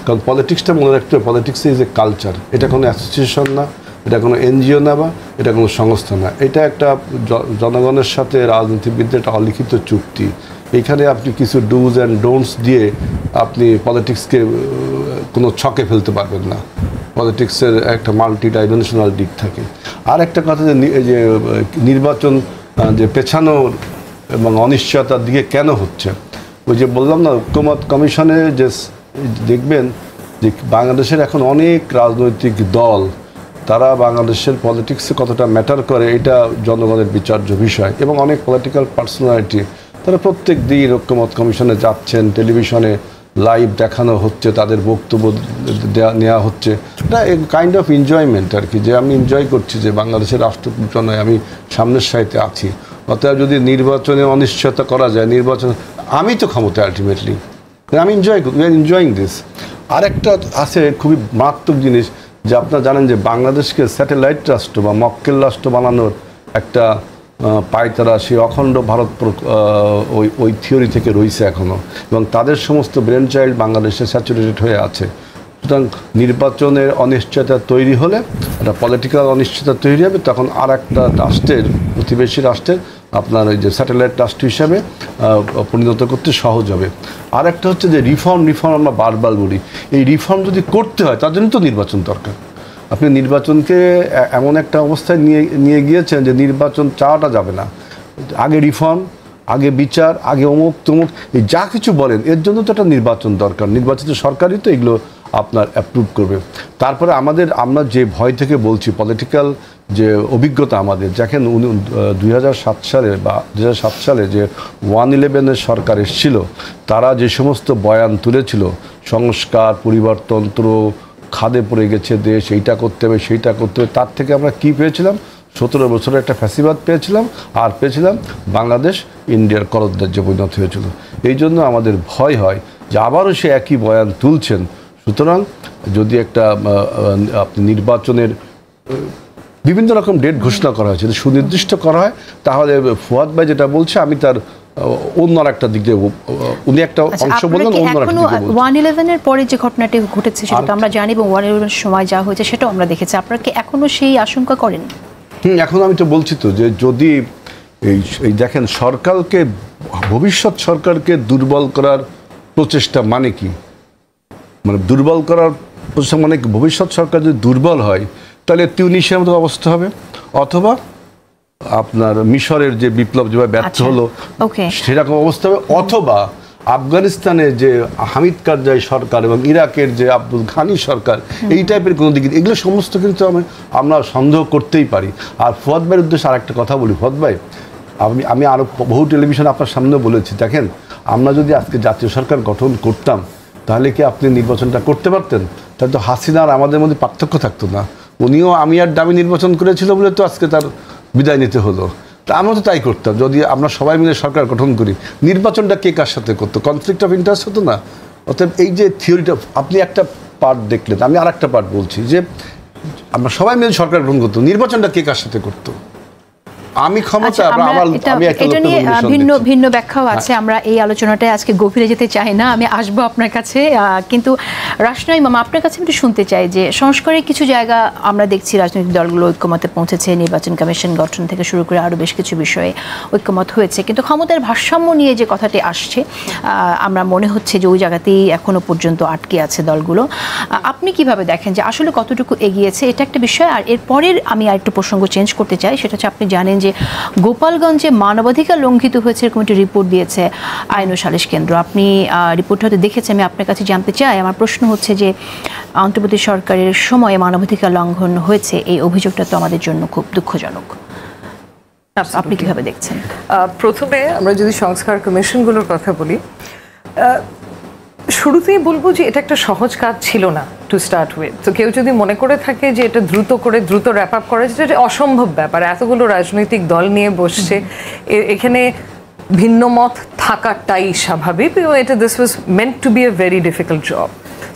[SPEAKER 3] কারণ পলিটিক্সটা মনে রাখতে হবে, পলিটিক্স ইজ এ কালচার। এটা কোনো অ্যাসোসিয়েশন না, এটা কোনো এনজিও না, বা এটা কোনো সংস্থা না। এটা একটা জনগণের সাথে রাজনীতিবিদদের একটা অলিখিত চুক্তি। এইখানে আপনি কিছু ডুজ অ্যান্ড ডোন্টস দিয়ে আপনি পলিটিক্সকে কোনো ছকে ফেলতে পারবেন না। পলিটিক্সের একটা মাল্টি ডাইমেনশনাল দিক থাকে। আর একটা কথা যে নির্বাচন যে পেছানোর এবং অনিশ্চয়তার দিকে কেন হচ্ছে, ওই যে বললাম না ঐক্যমত কমিশনে যে দেখবেন যে বাংলাদেশের এখন অনেক রাজনৈতিক দল, তারা বাংলাদেশের পলিটিক্সে কতটা ম্যাটার করে এটা জনগণের বিচার্য বিষয়। এবং অনেক পলিটিক্যাল পার্সোনালিটি তারা প্রত্যেক দিন ঐক্যমত কমিশনে যাচ্ছেন, টেলিভিশনে লাইভ দেখানো হচ্ছে, তাদের বক্তব্য নেওয়া হচ্ছে। এটা কাইন্ড অফ এনজয়মেন্ট আর কি, যে আমি এনজয় করছি যে বাংলাদেশের রাষ্ট্রপরিচালনায় আমি সামনের সারিতে আছি। অতএব যদি নির্বাচনে অনিশ্চয়তা করা যায়, নির্বাচন আমি তো ক্ষমতায় আলটিমেটলি, আমি এনজয়িং দিস। আরেকটা আছে খুবই মারাত্মক জিনিস, যে আপনারা জানেন যে বাংলাদেশকে স্যাটেলাইট রাষ্ট্র বা মক্কেল রাষ্ট্র বানানোর একটা পায়তারা সেই অখণ্ড ভারত ওই থিওরি থেকে রয়েছে এখনও, এবং তাদের সমস্ত ব্রেন চাইল্ড বাংলাদেশে স্যাচুরেটেড হয়ে আছে। সুতরাং নির্বাচনের অনিশ্চয়তা তৈরি হলে, একটা পলিটিক্যাল অনিশ্চয়তা তৈরি হবে, তখন আর একটা রাষ্ট্রের, প্রতিবেশী রাষ্ট্রের আপনার ওই যে স্যাটেলাইট রাষ্ট্র হিসাবে পরিণত করতে সহজ হবে। আর একটা হচ্ছে যে রিফর্ম আমরা বারবার বলি, এই রিফর্ম যদি করতে হয় তার জন্য তো নির্বাচন দরকার। আপনি নির্বাচনকে এমন একটা অবস্থায় নিয়ে গিয়েছেন যে নির্বাচন চাওয়াটা যাবে না। আগে রিফর্ম, আগে বিচার, আগে অমুক তমুক, এই যা কিছু বলেন, এর জন্য তো একটা নির্বাচন দরকার। নির্বাচিত সরকারই তো এগুলো আপনার অ্যাপ্রুভ করবে। তারপরে আমরা যে ভয় থেকে বলছি, পলিটিক্যাল যে অভিজ্ঞতা আমাদের, দেখেন 2007 সালে বা 2007 সালে যে 111-এর সরকার এসেছিল, তারা যে সমস্ত বয়ান তুলেছিল, সংস্কার পরিবারতন্ত্র খাদে পড়ে গেছে দেশ, এইটা করতে হবে সেইটা করতে হবে, তার থেকে আমরা কি পেয়েছিলাম? 17 বছরের একটা ফ্যাসিবাদ পেয়েছিলাম, আর পেয়েছিলাম বাংলাদেশ ইন্ডিয়ার করদরাজ্যে পরিণত হয়েছিল। এই জন্য আমাদের ভয় হয় যে আবারও সে একই বয়ান তুলছেন। সুতরাং যদি একটা আপনি নির্বাচনের বিভিন্ন রকম ডেট ঘোষণা করা হয়েছে, সুনির্দিষ্ট করা হয়, তাহলে ফুয়াদ ভাই যেটা বলছে, আমি তার অন্য একটা দিক দিয়ে, উনি একটা অংশ বললেন, অন্য একটা দিকে বলছেন।
[SPEAKER 1] 111-এর পরে যে ঘটনাটি ঘটেছে সেটা তো আমরা জানি, এবং 111-এর সময় যা হয়েছে সেটাও আমরা দেখেছি। আপনারা কি এখনো সেই আশঙ্কা করেন?
[SPEAKER 3] এখন আমি তো বলছি তো যে যদি এই দেখেন, সরকারকে, ভবিষ্যৎ সরকারকে দুর্বল করার প্রচেষ্টা মানে কি? মানে দুর্বল করার প্রচেষ্টা মানে কি? ভবিষ্যৎ সরকার যদি দুর্বল হয় তাহলে তিউনিসিয়ার মতো অবস্থা হবে, অথবা আপনার মিশরের যে বিপ্লব যেভাবে ব্যর্থ হলো সেরকম অবস্থা হবে, অথবা আফগানিস্তানের যে হামিদ কারজাই সরকার এবং ইরাকের যে আব্দুল ঘানি সরকার, এই টাইপের কোনো দিকে, এগুলো সমস্ত কিন্তু আমরা সন্দেহ করতেই পারি। আর ফুয়াদ ভাইয়ের উদ্দেশ্যে আর একটা কথা বলি, ফুয়াদ ভাই, আমি আরও বহু টেলিভিশনে আপনার সামনে বলেছি, দেখেন আমরা যদি আজকে জাতীয় সরকার গঠন করতাম তাহলে কি আপনি নির্বাচনটা করতে পারতেন? তাহলে তো হাসিনার আমাদের মধ্যে পার্থক্য থাকতো না। উনিও আমি আর দামি নির্বাচন করেছিল বলে তো আজকে তার বিদায় নিতে হলো। তা আমরা তো তাই করতাম যদি আমরা সবাই মিলে সরকার গঠন করি। নির্বাচনটা কে কার সাথে করতো? কনফ্লিক্ট অফ ইন্টারেস্ট হতো না? অতএব এই যে থিওরিটা, আপনি একটা পার্ট দেখলেন, আমি আর একটা পার্ট বলছি, যে আমরা সবাই মিলে সরকার গঠন করতো, নির্বাচনটা কে কার সাথে করতো? আমি ক্ষমতা, আমি একটা
[SPEAKER 1] এটা নিয়ে ভিন্ন ব্যাখ্যাও আছে। আমরা এই আলোচনাটায় আজকে গভীরে যেতে চাই না, আমি আসবো আপনার কাছে। কিন্তু রাশনাই মামা, আপনার কাছে একটু শুনতে চাই যে সংস্কারের কিছু জায়গা আমরা দেখছি রাজনৈতিক দলগুলো ঐক্যমতে পৌঁছেছে, নির্বাচন কমিশন গঠন থেকে শুরু করে আরও বেশ কিছু বিষয়ে ঐক্যমত হয়েছে, কিন্তু ক্ষমতার ভারসাম্য নিয়ে যে কথাটি আসছে, আমরা মনে হচ্ছে যে ওই জায়গাতেই এখনো পর্যন্ত আটকে আছে দলগুলো। আপনি কিভাবে দেখেন যে আসলে কতটুকু এগিয়েছে? এটা একটা বিষয়। আর এরপরের আমি আরেকটু প্রসঙ্গ চেঞ্জ করতে চাই, সেটা হচ্ছে আপনি জানেন যে গোপালগঞ্জে মানবাধিকার লঙ্ঘিত হয়েছে এরকম একটি রিপোর্ট দিয়েছে আইন ও সালিশ কেন্দ্র। আপনি রিপোর্টটা হয়তো দেখেছেন, আমি আপনার কাছে জানতে চাই, আমার প্রশ্ন হচ্ছে যে অন্তর্বর্তী সরকারের সময়ে মানবাধিকার লঙ্ঘন হয়েছে, এই অভিযোগটা তো আমাদের জন্য খুব দুঃখজনক। আপনি কিভাবে দেখছেন?
[SPEAKER 4] প্রথমে আমরা যদি সংস্কার কমিশনগুলোর কথা বলি, শুরুতেই বলবো যে এটা একটা সহজ কাজ ছিল না টু স্টার্ট উইথ। তো কেউ যদি মনে করে থাকে যে এটা দ্রুত র্যাপ আপ করা, যেটা অসম্ভব ব্যাপার। এতগুলো রাজনৈতিক দল নিয়ে বসছে, এখানে ভিন্ন মত থাকাটাই স্বাভাবিক। This was meant to be a very difficult job.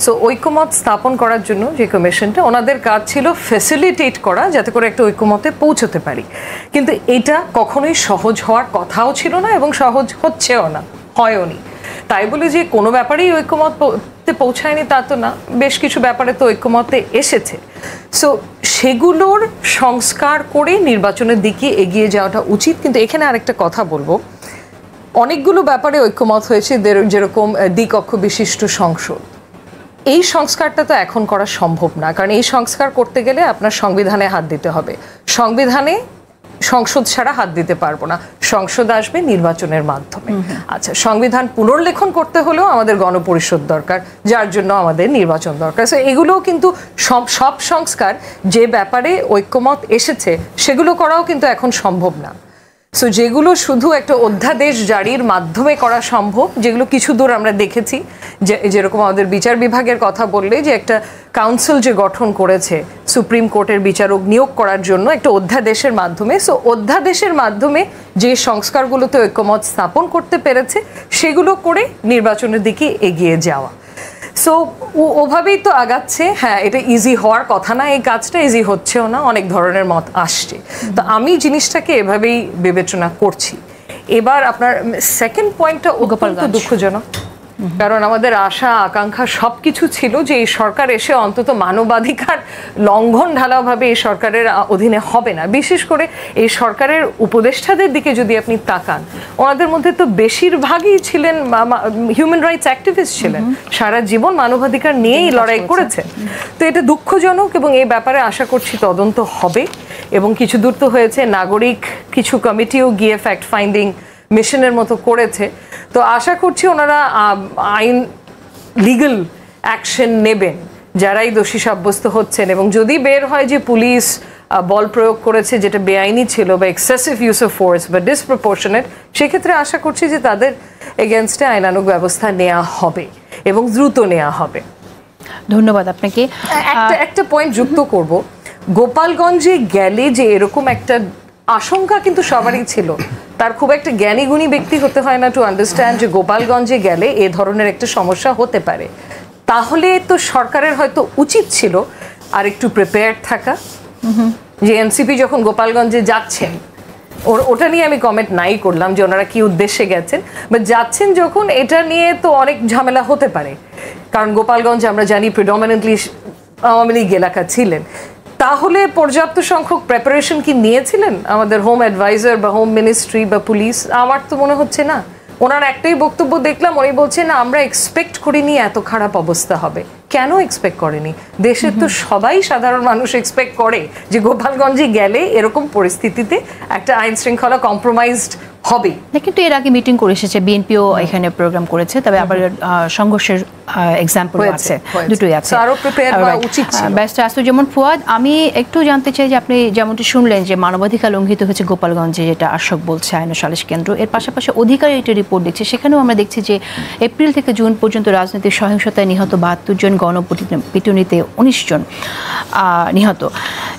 [SPEAKER 4] So ঐক্যমত স্থাপন করার জন্য যে কমিশনটা, ওনাদের কাজ ছিল ফ্যাসিলিটেট করা, যাতে করে একটা ঐক্যমতে পৌঁছতে পারি। কিন্তু এটা কখনোই সহজ হওয়ার কথাও ছিল না, এবং সহজ হচ্ছেও না, হয়ওনি। তাই বলে যে কোনো ব্যাপারেই ঐক্যমতে পৌঁছায়নি তা তো না, বেশ কিছু ব্যাপারে তো ঐক্যমতে এসেছে। সো সেগুলোর সংস্কার করে নির্বাচনের দিকে এগিয়ে যাওয়াটা উচিত। কিন্তু এখানে আরেকটা কথা বলবো, অনেকগুলো ব্যাপারে ঐক্যমত হয়েছে, যেরকম দ্বিকক্ষ বিশিষ্ট সংসদ, এই সংস্কারটা তো এখন করা সম্ভব না, কারণ এই সংস্কার করতে গেলে আপনার সংবিধানে হাত দিতে হবে। সংবিধানে সংসদ ছাড়া হাত দিতে পারবো না, সংসদ আসবে নির্বাচনের মাধ্যমে। আচ্ছা, সংবিধান পুনর্লেখন করতে হলেও আমাদের গণপরিষদ দরকার, যার জন্য আমাদের নির্বাচন দরকার। সো এগুলোও কিন্তু সব সংস্কার যে ব্যাপারে ঐক্যমত এসেছে সেগুলো করাও কিন্তু এখন সম্ভব না। সো যেগুলো শুধু একটা অধ্যাদেশ জারির মাধ্যমে করা সম্ভব, যেগুলো কিছু দূর আমরা দেখেছি, যেরকম আমাদের বিচার বিভাগের কথা বললে, যে একটা কাউন্সিল যে গঠন করেছে সুপ্রিম কোর্টের বিচারক নিয়োগ করার জন্য একটা অধ্যাদেশের মাধ্যমে, সো অধ্যাদেশের মাধ্যমে যে সংস্কারগুলোতে ঐক্যমত স্থাপন করতে পেরেছে সেগুলো করে নির্বাচনের দিকে এগিয়ে যাওয়া। সো ওভাবেই তো আগাচ্ছে। হ্যাঁ, এটা ইজি হওয়ার কথা না, এই কাজটা ইজি হচ্ছেও না, অনেক ধরনের মত আসছে। তো আমি জিনিসটাকে এভাবেই বিবেচনা করছি। এবার আপনার সেকেন্ড পয়েন্টটা অত্যন্ত দুঃখজনক, কারণ আমাদের আশা আকাঙ্ক্ষা সব কিছু ছিল যে এই সরকার এসে অন্তত মানবাধিকার লঙ্ঘন ঢালাওভাবে এই সরকারের অধীনে হবে না। বিশেষ করে এই সরকারের উপদেষ্টাদের দিকে যদি আপনি তাকান, ওনাদের মধ্যে তো বেশিরভাগই ছিলেন হিউম্যান রাইটস অ্যাক্টিভিস্ট ছিলেন, সারা জীবন মানবাধিকার নিয়েই লড়াই করেছে। তো এটা দুঃখজনক, এবং এই ব্যাপারে আশা করছি তদন্ত হবে। এবং কিছু দূর তো হয়েছে, নাগরিক কিছু কমিটিও গিয়ে ফ্যাক্ট ফাইন্ডিং মিশনের মতো করেছে। তো আশা করছি ওনারা আইন লিগ্যাল অ্যাকশন নেবেন যারাই দোষী সাব্যস্ত হচ্ছেন, এবং যদি বের হয় যে পুলিশ বল প্রয়োগ করেছে যেটা বেআইনি ছিল বা এক্সেসিভ ইউজ অফ ফোর্স বা ডিসপ্রপোর্শনেট, সেক্ষেত্রে আশা করছি যে তাদের এগেনস্টে আইনানুগ ব্যবস্থা নেওয়া হবে এবং দ্রুত নেওয়া হবে।
[SPEAKER 1] ধন্যবাদ আপনাকে।
[SPEAKER 4] একটা পয়েন্ট যুক্ত করব, গোপালগঞ্জে গেলে যে এরকম একটা আশঙ্কা কিন্তু সবারই ছিল, তার খুব একটা জ্ঞানী গুণী ব্যক্তি হতে হয় না টু আন্ডারস্ট্যান্ড যে গোপালগঞ্জে গেলে এ ধরনের একটা সমস্যা হতে পারে। তাহলে তো সরকারের হয়তো উচিত ছিল আর একটু প্রিপেয়ার্ড থাকা, যে এনসিপি যখন গোপালগঞ্জে যাচ্ছেন, ওটা নিয়ে আমি কমেন্ট নাই করলাম যে ওনারা কি উদ্দেশ্যে গেছেন, বাট যাচ্ছেন যখন, এটা নিয়ে তো অনেক ঝামেলা হতে পারে, কারণ গোপালগঞ্জ আমরা জানি প্রিডমিনেন্টলি আওয়ামী লীগ এলাকা ছিলেন। তাহলে পর্যাপ্ত সংখ্যক প্রিপারেশন কি নিয়েছিলেন আমাদের হোম অ্যাডভাইজার বা হোম মিনিস্ট্রি বা পুলিশ? আমার তো মনে হচ্ছে না। ওনার একটাই বক্তব্য দেখলাম, উনি বলছেন আমরা এক্সপেক্ট করিনি এত খারাপ অবস্থা হবে। কেন এক্সপেক্ট করেনি? দেশের তো সবাই সাধারণ মানুষ এক্সপেক্ট করে যে গোপালগঞ্জে গেলে এরকম পরিস্থিতিতে একটা আইন শৃঙ্খলা কম্প্রোমাইজড হবে।
[SPEAKER 1] কিন্তু এর আগে মিটিং করে এসেছে, বিএনপিও এখানে প্রোগ্রাম করেছে, তবে আবার সংঘর্ষের এক্সাম্পল আছে, দুটোই আছে।
[SPEAKER 4] আরো প্রিপেয়ার হওয়া উচিত ছিল।
[SPEAKER 1] ব্যারিস্টার আসিফুজ্জামান ফুয়াদ, আমি একটু জানতে চাই যে আপনি যেমনটি শুনলেন যে মানবাধিকার লঙ্ঘিত হয়েছে গোপালগঞ্জে, যেটা আশক বলছে আইন ও সালিশ কেন্দ্র, এর পাশাপাশি অধিকারী একটি রিপোর্ট দিচ্ছে, সেখানেও আমরা দেখছি যে এপ্রিল থেকে জুন পর্যন্ত রাজনৈতিক সহিংসতায় নিহত 72 জন, গণপিটুনিতে 19 জন নিহত,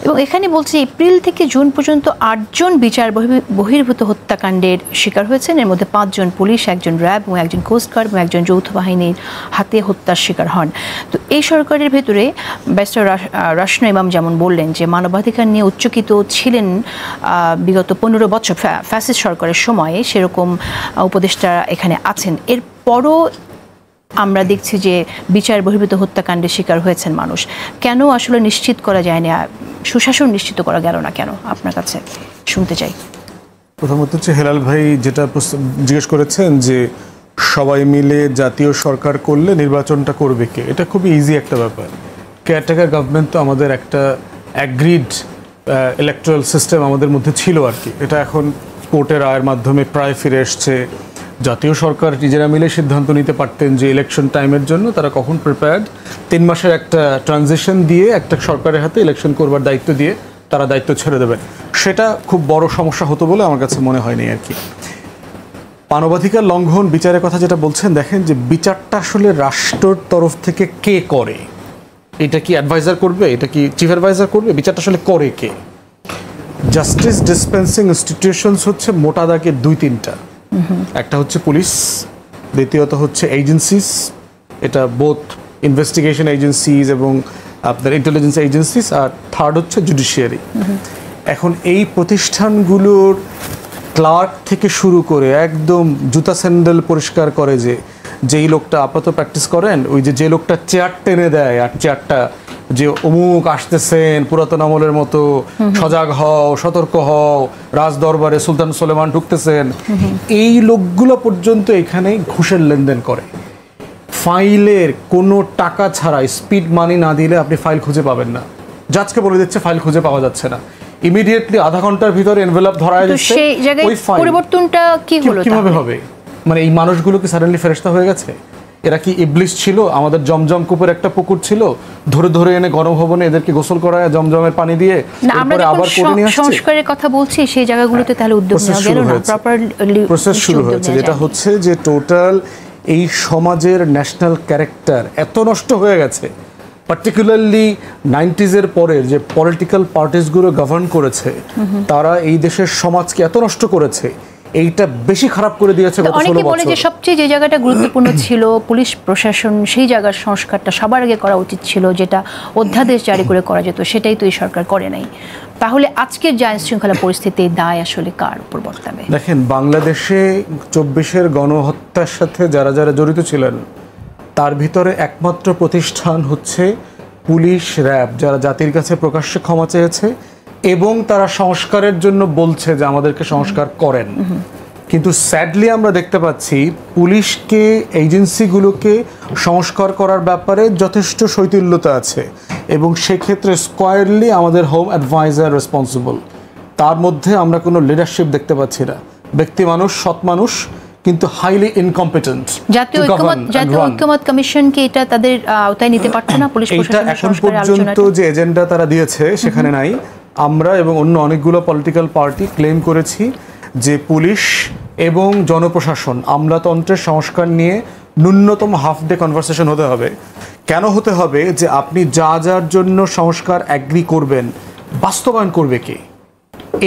[SPEAKER 1] এবং এখানে বলছে এপ্রিল থেকে জুন পর্যন্ত 8 জন বিচার বহির্ভূত হত্যাকাণ্ডের শিকার হয়েছেন। এর মধ্যে 5 জন পুলিশ, 1 জন র্যাব এবং 1 জন কোস্টগার্ড এবং 1 জন যৌথ বাহিনীর হাতে হত্যার শিকার হন। তো এই সরকারের ভেতরে ব্যারিস্টার রাশনা ইমাম যেমন বললেন যে মানবাধিকার নিয়ে উচ্চকিত ছিলেন বিগত 15 বছর ফ্যাসিস্ট সরকারের সময়ে, সেরকম উপদেষ্টা এখানে আছেন। এরপরও আমরা দেখছি যে বিচার বহির্ভূত হত্যাকাণ্ডের শিকার হয়েছেন মানুষ। কেন আসলে নিশ্চিত করা যায় না, সুশাসন নিশ্চিত করা গেল না কেন? আপনার কাছে শুনতে চাই।
[SPEAKER 2] প্রথমত হচ্ছে হেলাল ভাই যেটা জিজ্ঞেস করেছেন যে সবাই মিলে জাতীয় সরকার করলে নির্বাচনটা করবে কে, এটা খুবই ইজি একটা ব্যাপার। কেয়ারটেকার গভর্নমেন্ট তো আমাদের একটা অ্যাগ্রিড ইলেকট্রাল সিস্টেম আমাদের মধ্যে ছিল আর কি, এটা এখন কোর্টের রায়ের মাধ্যমে প্রায় ফিরে এসছে। জাতীয় সরকার নিজেরা মিলে সিদ্ধান্ত নিতে পারতেন যে ইলেকশন টাইমের জন্য তারা কখন প্রিপেয়ার্ড, 3 মাসের একটা ট্রানজিশন দিয়ে একটা সরকারের হাতে ইলেকশন করবার দায়িত্ব দিয়ে তারা দায়িত্ব ছেড়ে দেবেন। সেটা খুব বড় সমস্যা হতো বলে আমার কাছে মনে হয়নি আর কি। মানবাধিকার লঙ্ঘন বিচারের কথা যেটা বলছেন, দেখেন যে বিচারটা আসলে রাষ্ট্রের তরফ থেকে কে করে, এটা কি অ্যাডভাইজার করবে, এটা কি চিফ অ্যাডভাইজার করবে, বিচারটা আসলে করে কে? জাস্টিস ডিসপেন্সিং ইনস্টিটিউশনস হচ্ছে মোটা দাগে 2-3টা। একটা হচ্ছে পুলিশ, দ্বিতীয়ত হচ্ছে এজেন্সিস, এটা বোথ ইনভেস্টিগেশন এজেন্সিজ এবং আপনার ইন্টেলিজেন্স এজেন্সিস, আর থার্ড হচ্ছে জুডিশিয়ারি। এখন এই প্রতিষ্ঠানগুলোর ক্লার্ক থেকে শুরু করে একদম জুতা স্যান্ডেল পরিষ্কার করে যে যেই লোকটা আপাতত প্র্যাকটিস করেন, ওই যে লোকটা চেয়ার টেনে দেয়, আর চেয়ারটা যে অমুক আসতেছেন পুরাতন আমলের মতো, সজাগ হও, সতর্ক হও, রাজ দরবারে সুলতান সুলেমান ঢুকতেছেন, এই লোকগুলো পর্যন্ত এখানে ঘুষের লেনদেন করে। ফাইলের কোনো টাকা ছাড়াই স্পিড মানি না দিলে আপনি ফাইল খুঁজে পাবেন না। জাজকে বলে দিচ্ছে ফাইল খুঁজে পাওয়া যাচ্ছে না, ইমিডিয়েটলি আধা ঘন্টার ভিতরে এনভেলপ ধরা যাচ্ছে।
[SPEAKER 1] সেই জায়গায় পরিবর্তনটা কি হলো,
[SPEAKER 2] কিভাবে হবে? মানে এই মানুষগুলো কি সাডেনলি ফেরেশতা হয়ে গেছে? এরা কি ইবলিস ছিল? আমাদের জমজম কূপের একটা পুকুর ছিল, ধরে ধরে এনে গণভবনে এদেরকে গোসল করায় জমজমের পানি দিয়ে,
[SPEAKER 1] আমরা আবার করে নিয়ে আসছে। সংস্কারের কথা বলছি, সেই জায়গাগুলোতে তাহলে উদ্যোগ নেওয়া গেল না, প্রপারলি
[SPEAKER 2] প্রসেস শুরু হয়েছে। যেটা হচ্ছে যে টোটাল এই সমাজের ন্যাশনাল ক্যারেক্টার এত নষ্ট হয়ে গেছে, পার্টিকুলারলি 90s পরের যে পলিটিক্যাল পার্টিসগুলো গভর্ন করেছে, তারা এই দেশের সমাজকে এত নষ্ট করেছে, এইটা বেশি খারাপ করে দিয়েছে গত 16 বছর।
[SPEAKER 1] অনেকে বলে যে সবচেয়ে যে জায়গাটা গুরুত্বপূর্ণ ছিল পুলিশ প্রশাসন, সেই জায়গার সংস্কারটা সবার আগে করা উচিত ছিল, যেটা অধ্যাদেশ জারি করে করা যেত, সেটাই তো এই সরকার করে নাই। তাহলে আজকের যে আইন শৃঙ্খলা পরিস্থিতি, দায় আসলে কার উপর বর্তাবে?
[SPEAKER 2] দেখেন, বাংলাদেশে 24-এর গণহত্যার সাথে যারা যারা জড়িত ছিলেন, তার ভিতরে একমাত্র প্রতিষ্ঠান হচ্ছে পুলিশ, র্যাব, যারা জাতির কাছে প্রকাশ্যে ক্ষমা চেয়েছে এবং তারা সংস্কারের জন্য বলছে যে আমাদেরকে সংস্কার করেন। কিন্তু স্যাডলি আমরা দেখতে পাচ্ছি পুলিশকে, এজেন্সিগুলোকে সংস্কার করার ব্যাপারে যথেষ্ট শৈথিল্যতা আছে, এবং সেক্ষেত্রে স্কোয়ারলি আমাদের হোম অ্যাডভাইজার রেসপন্সিবল। তার মধ্যে আমরা কোনো লিডারশিপ দেখতে পাচ্ছি না। ব্যক্তি মানুষ, সৎ মানুষ, কিন্তু হাইলি ইনকম্পিটেন্ট।
[SPEAKER 1] জাতীয় ঐক্যমত কমিশন কি এটা তাদের আওতায় নিতে পারছে না? পুলিশ
[SPEAKER 2] প্রশাসন এখন পর্যন্ত যে এজেন্ডা তারা দিয়েছে সেখানে নাই। আমরা এবং অন্য অনেকগুলো পলিটিক্যাল পার্টি ক্লেম করেছি যে পুলিশ এবং জনপ্রশাসন আমলাতন্ত্রের সংস্কার নিয়ে ন্যূনতম হাফ ডে কনভারসেশন হতে হবে। কেন হতে হবে? যে আপনি যার জন্য সংস্কার অ্যাগ্রি করবেন বাস্তবায়ন করবে কে?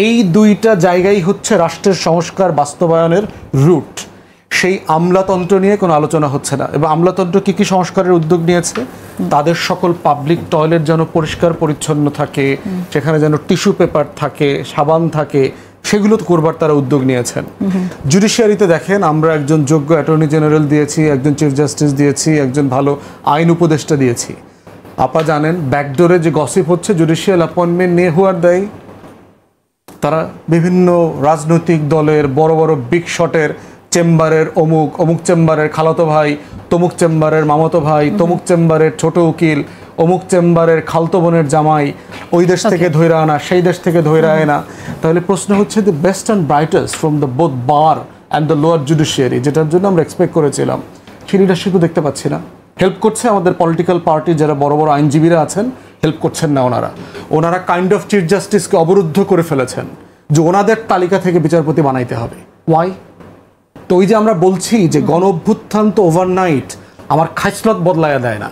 [SPEAKER 2] এই দুইটা জায়গায় হচ্ছে রাষ্ট্রের সংস্কার বাস্তবায়নের রুট। সেই আমলাতন্ত্র নিয়ে কোনো আলোচনা হচ্ছে না। এবং আমলাতন্ত্র কী কী সংস্কারের উদ্যোগ নিয়েছে? তাদের সকল পাবলিক টয়লেট যেন পরিষ্কার পরিচ্ছন্ন থাকে, সেখানে যেন টিস্যু পেপার থাকে, সাবান থাকে, সেগুলো তো করবার তারা উদ্যোগ নিয়েছেন। জুডিশিয়ারিতে দেখেন আমরা একজন যোগ্য অ্যাটর্নি জেনারেল দিয়েছি, একজন চিফ জাস্টিস দিয়েছি, একজন ভালো আইন উপদেষ্টা দিয়েছি। আপা জানেন ব্যাকডোরে যে গসিপ হচ্ছে জুডিশিয়াল অ্যাপয়েন্টমেন্ট নিয়ে হুয়ার দেয় তারা বিভিন্ন রাজনৈতিক দলের বড় বড় বিগ শটের চেম্বারের অমুক চেম্বারের খালাতো ভাই, তমুক চেম্বারের মামাতো ভাই, তমুক চেম্বারের ছোট উকিল, অমুক চেম্বারের খালতো বোনের জামাই, ওই দেশ থেকে ধৈরা আনা, সেই দেশ থেকে ধৈরা আনা। তাহলে প্রশ্ন হচ্ছে the best and brightest from the both bar and the lower judiciary, যেটার জন্য আমরা এক্সপেক্ট করেছিলাম, সেই লিডারশিপও দেখতে পাচ্ছি না। হেল্প করছে আমাদের পলিটিক্যাল পার্টি যারা বড় বড় আইনজীবীরা আছেন, হেল্প করছেন না। ওনারা কাইন্ড অফ চিফ জাস্টিসকে অবরুদ্ধ করে ফেলেছেন যে ওনাদের তালিকা থেকে বিচারপতি বানাইতে হবে। ওয়াই? তো ওই যে আমরা বলছি যে গণ অভ্যুত্থান তো ওভারনাইট আমার খাইসলত বদলাইয়া দেয় না।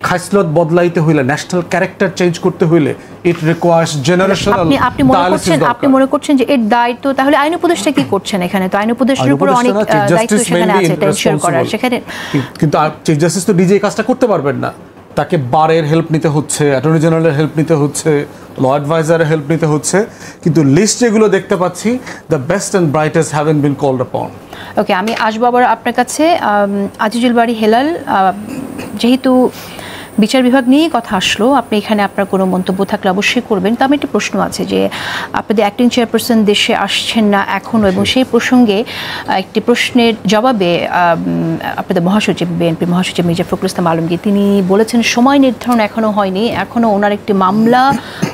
[SPEAKER 2] খাইসলত বদলাইতে হইলে, ন্যাশনাল ক্যারেক্টার চেঞ্জ করতে হইলে ইট রিকোয়ার্স জেনারেশনাল।
[SPEAKER 1] আপনি মনে করছেন যে এর দায়িত্ব তাহলে আইন উপদেষ্টা কি করছেন এখানে? তো আইন উপদেষ্টার উপর অনেক দায়িত্ব সেখানে আছে, এটা এনশিওর করার। সেখানে
[SPEAKER 2] কিন্তু চিফ জাস্টিস তো নিজে এই কাজটা করতে পারবেন না। তাকে বারের হেল্প নিতে হচ্ছে, অ্যাটর্নি জেনারেলের হেল্প নিতে হচ্ছে, ল অ্যাডভাইজারের হেল্প নিতে হচ্ছে। কিন্তু লিস্ট যেগুলো দেখতে পাচ্ছি, the best and brightest haven bin called আপন।
[SPEAKER 1] ওকে, আমি আসবো আবার আপনার কাছে। আজিজুল বারী হেলাল, যেহেতু বিচার বিভাগ নিয়ে কথা আসলো, আপনি এখানে আপনার কোনো মন্তব্য থাকলে অবশ্যই করবেন। তো আমি একটা প্রশ্ন আছে যে আপনাদের অ্যাক্টিং চেয়ারপারসন দেশে আসছেন না এখনও, এবং সেই প্রসঙ্গে একটি প্রশ্নের জবাবে আপনাদের মহাসচিব, বিএনপি মহাসচিব মির্জা ফখরুল ইসলাম আলমগীর, তিনি বলেছেন সময় নির্ধারণ এখনও হয়নি, এখনও ওনার একটি মামলা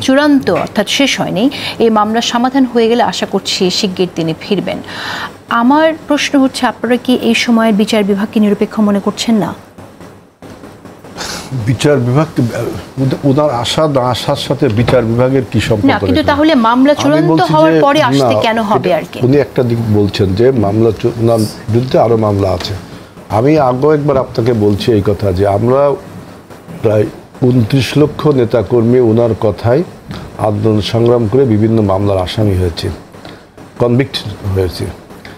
[SPEAKER 1] চূড়ান্ত অর্থাৎ শেষ হয়নি। এই মামলার সমাধান হয়ে গেলে আশা করছি শিগগির তিনি ফিরবেন। আমার প্রশ্ন হচ্ছে, আপনারা কি এই সময়ের বিচার বিভাগকে নিরপেক্ষ মনে করছেন না?
[SPEAKER 3] বিচার বিভাগ ওনার আশা না আসার সাথে বিচার বিভাগের কি সম্পর্ক?
[SPEAKER 1] না, কিন্তু তাহলে মামলা চূড়ান্ত হওয়ার পরে আসতে কেন হবে? আর কি
[SPEAKER 3] উনি একটা দিক বলছেন যে মামলা, ওনার বিরুদ্ধে আরো মামলা আছে। আমি আগেও একবার আপনাকে বলছি এই কথা যে আমরা প্রায় 29 লক্ষ নেতাকর্মী ওনার কথায় আন্দোলন সংগ্রাম করে বিভিন্ন মামলার আসামি হয়েছে, কনভিক্ট হয়েছে,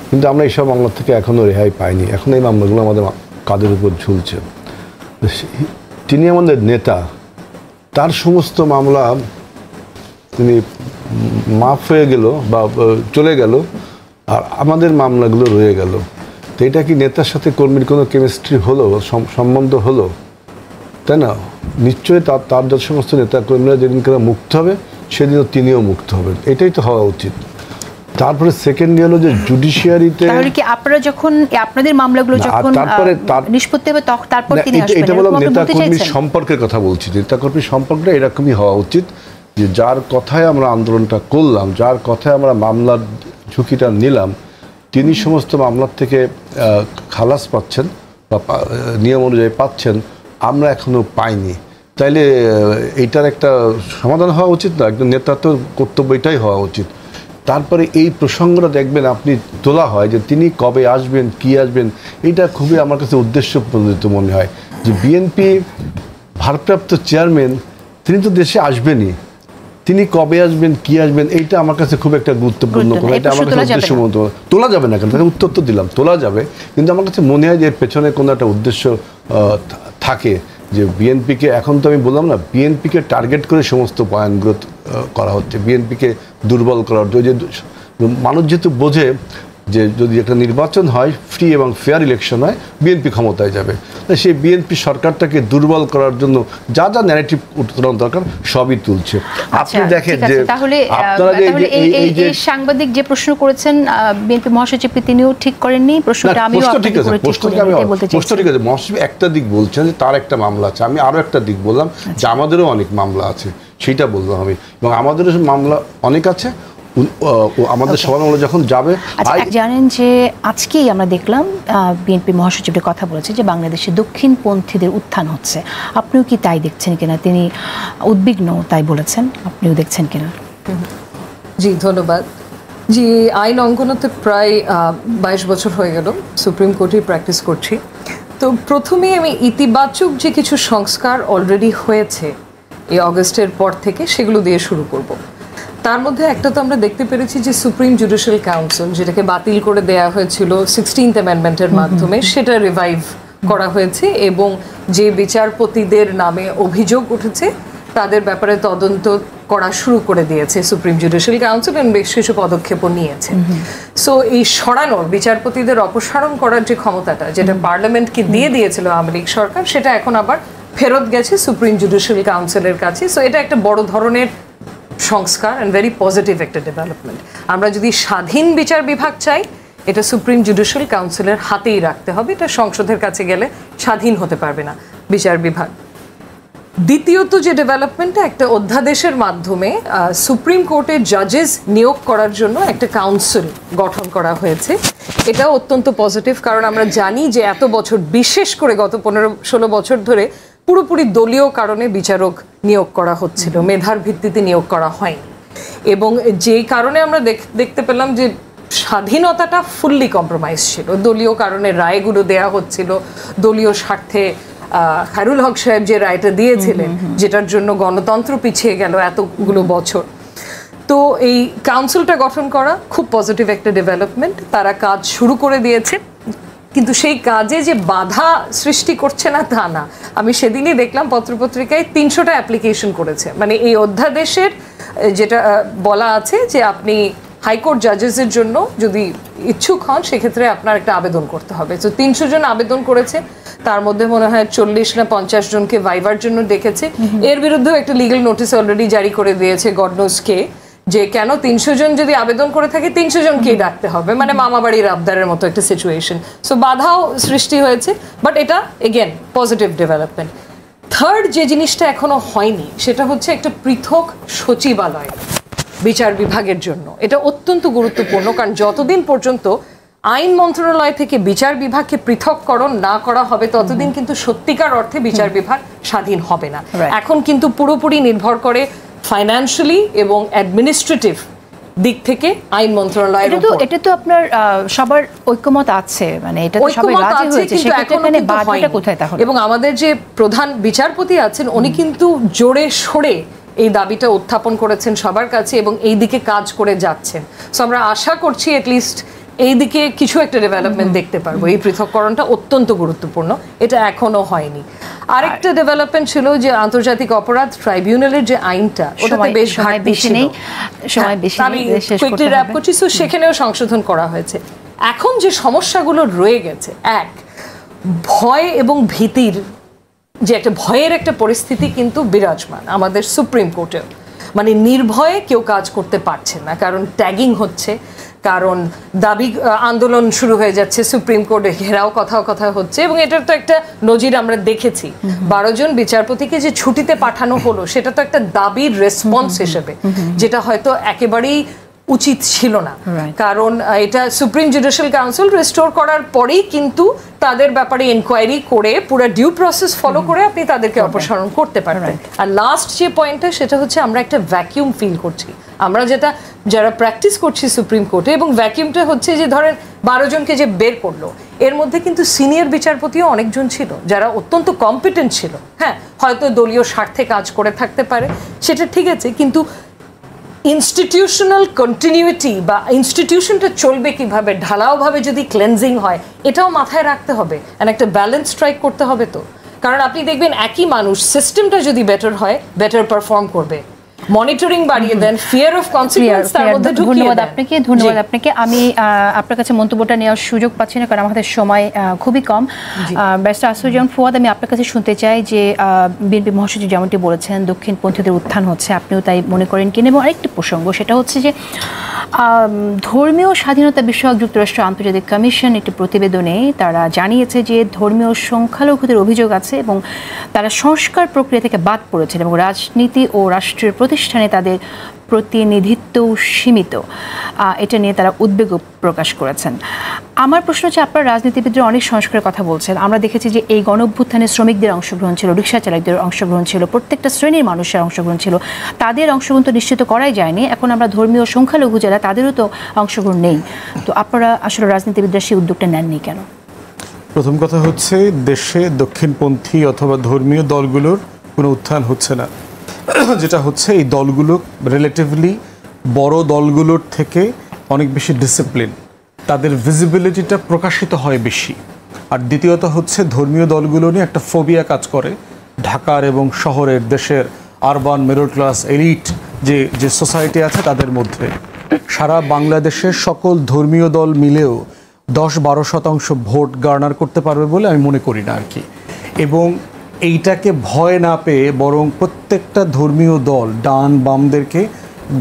[SPEAKER 3] কিন্তু আমরা এইসব মামলা থেকে এখনো রেহাই পাইনি। এখন এই মামলাগুলো আমাদের কাঁধের উপর ঝুলছে। তিনি আমাদের নেতা, তার সমস্ত মামলা তিনি মাফ হয়ে গেল বা চলে গেল, আর আমাদের মামলাগুলো রয়ে গেল। তো এটা কি নেতার সাথে কর্মীর কোনো কেমিস্ট্রি হলো, সম্বন্ধ হলো? তাই না? নিশ্চয়ই তার যে সমস্ত নেতা কর্মীরা যেদিনকে মুক্ত হবে সেদিনও তিনিও মুক্ত হবেন, এটাই তো হওয়া উচিত। তারপরে সেকেন্ড হলো যে জুডিশিয়ারিতে,
[SPEAKER 1] তাহলে কি আপনারা যখন আপনাদের মামলাগুলো যখন নিষ্পত্তি হবে তারপর তিনি আসবেন?
[SPEAKER 3] এটা বললাম নেতাকর্মীর সম্পর্কের কথা বলছি। নেতাকর্মীর সম্পর্কটা এরকমই হওয়া উচিত যে যার কথায় আমরা আন্দোলনটা করলাম, যার কথায় আমরা মামলার ঝুঁকিটা নিলাম, তিনি সমস্ত মামলার থেকে খালাস পাচ্ছেন বা নিয়ম অনুযায়ী পাচ্ছেন, আমরা এখনো পাইনি। তাইলে এইটার একটা সমাধান হওয়া উচিত না? একজন নেতার তো কর্তব্য এটাই হওয়া উচিত। তারপরে এই প্রসঙ্গটা দেখবেন আপনি তোলা হয় যে তিনি কবে আসবেন, কি আসবেন, এটা খুবই আমার কাছে উদ্দেশ্য প্রণোদিত মনে হয়। যে বিএনপি ভারপ্রাপ্ত চেয়ারম্যান, তিনি তো দেশে আসবেনই, তিনি কবে আসবেন, কি আসবেন, এইটা আমার কাছে খুব একটা গুরুত্বপূর্ণ। এটা আমার কাছে উদ্দেশ্য মতো তোলা যাবে না, কেন তাকে উত্তর তো দিলাম, তোলা যাবে, কিন্তু আমার কাছে মনে হয় যে এর পেছনে কোনো একটা উদ্দেশ্য থাকে। যে বিএনপিকে, এখন তো আমি বললাম না, বিএনপিকে টার্গেট করে সমস্ত বয়ানগুলো করা হচ্ছে, বিএনপিকে দুর্বল করার। যে মানুষ যেহেতু বোঝে যে যদি একটা নির্বাচন হয়, ফ্রি এবং ফেয়ার ইলেকশন হয়, বিএনপি ক্ষমতায় যাবে, সেই বিএনপি সরকারটাকে দুর্বল করার জন্য যা যা ন্যারেটিভ উত্তরণ দরকার সবই তুলছে। আপনি দেখেন যে আপনারা যে
[SPEAKER 1] সাংবাদিক যে প্রশ্ন করেছেন বিএনপি মহাসচিব, তিনিও ঠিক করেননি প্রশ্নটা। আমি ঠিক আছে,
[SPEAKER 3] প্রশ্ন ঠিক আছে। মহাসচিব একটা দিক বলছেন যে তার একটা মামলা আছে, আমি আরো একটা দিক বললাম যে আমাদেরও অনেক মামলা আছে, সেইটা বললাম আমি, এবং আমাদেরও মামলা অনেক আছে, আমাদের সবার মনে যখন যাবে।
[SPEAKER 1] জানেন যে আজকেই আমরা দেখলাম বিএনপি মহাসচিবের কথা বলেছে যে বাংলাদেশে দক্ষিণপন্থীদের উত্থান হচ্ছে, আপনিও কি তাই দেখছেন কিনা? তিনি উদ্বিগ্ন তাই বলেছেন, আপনিও দেখছেন কিনা?
[SPEAKER 4] জি ধন্যবাদ। জি, আইন অঙ্গনতে প্রায় 22 বছর হয়ে গেল, সুপ্রিম কোর্টে প্র্যাকটিস করছি। তো প্রথমেই আমি ইতিবাচক যে কিছু সংস্কার অলরেডি হয়েছে এই অগস্টের পর থেকে সেগুলো দিয়ে শুরু করব। তার মধ্যে একটা তো আমরা দেখতে পেরেছি যে সুপ্রিম জুডিশিয়াল কাউন্সিল, যেটাকে বাতিল করে দেয়া হয়েছিল 16th অ্যামেন্ডমেন্টের মাধ্যমে, সেটা রিভাইভ করা হয়েছে এবং যে বিচারপতিদের নামে অভিযোগ উঠেছে তাদের ব্যাপারে তদন্ত করা শুরু করে দিয়েছে সুপ্রিম জুডিশিয়াল কাউন্সিল এবং বেশ কিছু পদক্ষেপও নিয়েছে। সো এই সরানোর, বিচারপতিদের অপসারণ করার যে ক্ষমতাটা যেটা পার্লামেন্টকে দিয়ে দিয়েছিল আওয়ামী লীগ সরকার, সেটা এখন আবার ফেরত গেছে সুপ্রিম জুডিশিয়াল কাউন্সিলের কাছে। সো এটা একটা বড় ধরনের সংস্কার অ্যান্ড ভেরি পজিটিভ একটা ডেভেলপমেন্ট। আমরা যদি স্বাধীন বিচার বিভাগ চাই, এটা সুপ্রিম জুডিশিয়াল কাউন্সিলের হাতেই রাখতে হবে, এটা সংসদের কাছে গেলে স্বাধীন হতে পারবে না বিচার বিভাগ। দ্বিতীয়ত যে ডেভেলপমেন্টটা, একটা অধ্যাদেশের মাধ্যমে সুপ্রিম কোর্টের জাজেস নিয়োগ করার জন্য একটা কাউন্সিল গঠন করা হয়েছে। এটাও অত্যন্ত পজিটিভ, কারণ আমরা জানি যে এত বছর, বিশেষ করে গত 15-16 বছর ধরে পুরোপুরি দলীয় কারণে বিচারক নিয়োগ করা হচ্ছিল, মেধার ভিত্তিতে নিয়োগ করা হয়নি। এবং যেই কারণে আমরা দেখতে পেলাম যে স্বাধীনতাটা ফুললি কম্প্রোমাইজ ছিল, দলীয় কারণে রায়গুলো দেয়া হচ্ছিল, দলীয় স্বার্থে খায়রুল হক সাহেব যে রায়টা দিয়েছিলেন, যেটার জন্য গণতন্ত্র পিছিয়ে গেল এতগুলো বছর। তো এই কাউন্সিলটা গঠন করা খুব পজিটিভ একটা ডেভেলপমেন্ট। তারা কাজ শুরু করে দিয়েছে, কিন্তু সেই কাজে যে বাধা সৃষ্টি করছে না তা না। আমি সেদিনই দেখলাম পত্রপত্রিকায় 300টা অ্যাপ্লিকেশন করেছে। মানে এই অধ্যাদেশের যেটা বলা আছে যে আপনি হাইকোর্ট জাজেসের জন্য যদি ইচ্ছুক হন, সেক্ষেত্রে আপনার একটা আবেদন করতে হবে। তো 300 জন আবেদন করেছে, তার মধ্যে মনে হয় 40 না 50 জনকে ভাইবার জন্য ডেকেছে। এর বিরুদ্ধেও একটা লিগ্যাল নোটিস অলরেডি জারি করে দিয়েছে গড নোজ কে, যে কেন 300 জন যদি আবেদন করে থাকে 300 জনকেই ডাকতে হবে, মানে মামা বাড়ির আবদারের মতো একটা সিচুয়েশন। সো বাধাও সৃষ্টি হয়েছে, বাট এটা এগেন পজিটিভ ডেভেলপমেন্ট। থার্ড যে জিনিসটা এখনো হয়নি, সেটা হচ্ছে একটা পৃথক সচিবালয় বিচার বিভাগের জন্য। এটা অত্যন্ত গুরুত্বপূর্ণ, কারণ যতদিন পর্যন্ত আইন মন্ত্রণালয় থেকে বিচার বিভাগকে পৃথককরণ না করা হবে, ততদিন কিন্তু সত্যিকার অর্থে বিচার বিভাগ স্বাধীন হবে না। এখন কিন্তু পুরোপুরি নির্ভর করে ফাইন্যান্সিয়ালি এবং অ্যাডমিনিস্ট্রেটিভ দিক থেকে আইন মন্ত্রণালয়ের উপর।
[SPEAKER 1] এটা তো আপনার সবার ঐক্যমত আছে, মানে এটা তো সবাই রাজি হয়েছে, সেখানে বাধাটা কোথায় তাহলে?
[SPEAKER 4] এবং আমাদের যে প্রধান বিচারপতি আছেন, উনি কিন্তু জোরে সোরে এই দাবিটা উত্থাপন করেছেন সবার কাছে এবং এই দিকে কাজ করে যাচ্ছেন। সো আমরা আশা করছি অ্যাটলিস্ট এই দিকে কিছু একটা ডেভেলপমেন্ট দেখতে পারবো। এই পৃথককরণটা অত্যন্ত গুরুত্বপূর্ণ, এটা এখনো হয়নি। আরেকটা ডেভেলপমেন্ট ছিল যে আন্তর্জাতিক অপরাধ ট্রাইব্যুনালের যে আইনটা, ওটাতে বেশ ঘাটতি ছিল। আমি কুইকলি র্যাপ করছি। সো সেখানেও সংশোধন করা হয়েছে। এখন যে সমস্যাগুলো রয়ে গেছে, এক, ভয় এবং ভীতির যে একটা ভয়ের একটা পরিস্থিতি কিন্তু বিরাজমান আমাদের সুপ্রিম কোর্টেও। মানে নির্ভয়ে কেউ কাজ করতে পারছে না, কারণ ট্যাগিং হচ্ছে, কারণ দাবি আন্দোলন শুরু হয়ে যাচ্ছে, সুপ্রিম কোর্টে ঘেরাও কথা হচ্ছে। এবং এটার তো একটা নজির আমরা দেখেছি, 12 জন বিচারপতিকে যে ছুটিতে পাঠানো হলো, সেটা তো একটা দাবির রেসপন্স হিসেবে, যেটা হয়তো একেবারেই উচিত ছিল না। কারণ এটা সুপ্রিম জুডিশিয়াল কাউন্সিল রেস্টোর করার পরেই কিন্তু তাদের ব্যাপারে এনকোয়ারি করে পুরো ডিউ প্রসেস ফলো করে আপনি তাদেরকে অপসারণ করতে পারবেন। আর লাস্ট যে পয়েন্টটা, সেটা হচ্ছে আমরা একটা ভ্যাকিউম ফিল করছি, আমরা যারা প্র্যাকটিস করছি সুপ্রিম কোর্টে। এবং ভ্যাকিউমটা হচ্ছে যে ধরেন 12 জনকে যে বের করলো, এর মধ্যে কিন্তু সিনিয়র বিচারপতিও অনেকজন ছিল যারা অত্যন্ত কম্পিটেন্ট ছিল। হ্যাঁ, হয়তো দলীয় স্বার্থে কাজ করে থাকতে পারে, সেটা ঠিক আছে, কিন্তু ইনস্টিটিউশনাল কন্টিনিউটি বা ইনস্টিটিউশনটা চলবে কিভাবে, ঢালাওভাবে যদি ক্লেনজিং হয়, এটাও মাথায় রাখতে হবে। একটা ব্যালেন্স স্ট্রাইক করতে হবে। তো কারণ আপনি দেখবেন একই মানুষ, সিস্টেমটা যদি বেটার হয়, বেটার পারফর্ম করবে। মনিটরিং বাড়িয়ে দেন, ফিয়ার অফ কনসিকুয়েন্স তার মধ্যে ঢুকিয়ে দেন।
[SPEAKER 1] ধন্যবাদ আপনাকে। আমি আপনার কাছে মন্তব্যটা নেওয়ার সুযোগ পাচ্ছি না, কারণ আমাদের সময় খুবই কম। ব্যারিস্টার আসিফুজ্জামান ফুয়াদ, আমি আপনার কাছে শুনতে চাই যে বিএনপি মহাসচিব যেমনটি বলেছেন দক্ষিণপন্থীদের উত্থান হচ্ছে, আপনিও তাই মনে করেন কিনা? এবং আরেকটি প্রসঙ্গ, সেটা হচ্ছে যে ধর্মীয় স্বাধীনতা বিষয়ক যুক্তরাষ্ট্র আন্তর্জাতিক কমিশন একটি প্রতিবেদনে তারা জানিয়েছে যে ধর্মীয় সংখ্যালঘুদের অভিযোগ আছে এবং তারা সংস্কার প্রক্রিয়া থেকে বাদ পড়েছেন এবং রাজনীতি ও রাষ্ট্রের প্রতিষ্ঠানে তাদের প্রতিনিধিত্ব সীমিত। এটা নিয়ে তারা উদ্বেগ প্রকাশ করেছেন। আমার প্রশ্ন হচ্ছে, আপনারা রাজনীতিবিদরা অনেক সংস্কারের কথা বলছেন, আমরা দেখেছি যে এই গণঅভ্যুত্থানে শ্রমিকদের অংশগ্রহণ ছিল, রিক্সা চালকদের অংশগ্রহণ ছিল, প্রত্যেকটা শ্রেণীর মানুষের অংশগ্রহণ ছিল, তাদের অংশগ্রহণ তো নিশ্চিত করাই যায়নি। এখন আমরা ধর্মীয় সংখ্যালঘু যারা তাদেরও তো অংশগ্রহণ নেই, তো আপনারা আসলে রাজনীতিবিদরা সেই উদ্যোগটা নেননি কেন?
[SPEAKER 2] প্রথম কথা হচ্ছে, দেশে দক্ষিণপন্থী অথবা ধর্মীয় দলগুলোর কোনো উত্থান হচ্ছে না। যেটা হচ্ছে, এই দলগুলো রিলেটিভলি বড় দলগুলোর থেকে অনেক বেশি ডিসিপ্লিন, তাদের ভিজিবিলিটিটা প্রকাশিত হয় বেশি। আর দ্বিতীয়ত হচ্ছে, ধর্মীয় দলগুলো নিয়ে একটা ফোবিয়া কাজ করে ঢাকার এবং শহরের, দেশের আরবান মিডল ক্লাস এলিট যে সোসাইটি আছে তাদের মধ্যে। সারা বাংলাদেশের সকল ধর্মীয় দল মিলেও 10-12% ভোট গার্নার করতে পারবে বলে আমি মনে করি না আর কি। এবং এইটাকে ভয় না পেয়ে বরং প্রত্যেকটা ধর্মীয় দল ডান বামদেরকে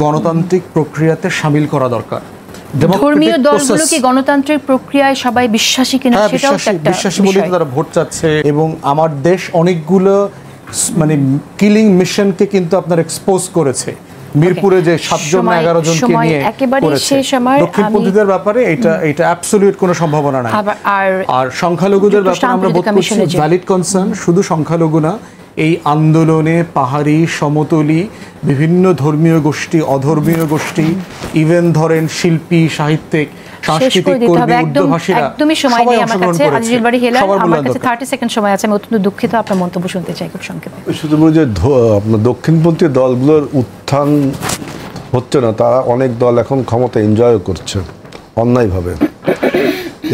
[SPEAKER 2] গণতান্ত্রিক প্রক্রিয়াতে সামিল করা দরকার।
[SPEAKER 1] ধর্মীয় দলগুলো কি গণতান্ত্রিক প্রক্রিয়ায় সবাই বিশ্বাসী কিনা সেটাও একটা
[SPEAKER 2] বিশ্বাসী বলে তারা ভোট চাচ্ছে। এবং আমার দেশ অনেকগুলো মানে কিলিং মিশনকে কিন্তু আপনার এক্সপোজ করেছে। মিরপুরে যে 7 জন না 11 জনকে নিয়ে করেছে, দক্ষিণপন্থীদের ব্যাপারে এটা অ্যাবসলিউট কোনো সম্ভাবনা নাই। আর সংখ্যালঘুদের ব্যাপারে আমরা বোধ করছি ভ্যালিড কনসার্ন। শুধু সংখ্যালঘু না, এই আন্দোলনে পাহাড়ি, সমতলী, বিভিন্ন ধর্মীয় গোষ্ঠী, অধর্মীয় গোষ্ঠী, ইভেন ধরেন শিল্পী, সাহিত্যিক, সাংস্কৃতিক কর্মী, উদ্যোগভাষীরা
[SPEAKER 1] একদমই সময় নেই আমার কাছে। আজিজুল বারী হেলাল, আমার কাছে 30 সেকেন্ড সময় আছে, আমি অত্যন্ত দুঃখিত, আপনার মন্তব্য শুনতে চাই খুব সংক্ষেপে।
[SPEAKER 3] শুধু যে আপনার দক্ষিণপন্থী দলগুলোর উত্থান হচ্ছে না, তারা অনেক দল এখন ক্ষমতা এনজয়ও করছে অন্যায়ভাবে।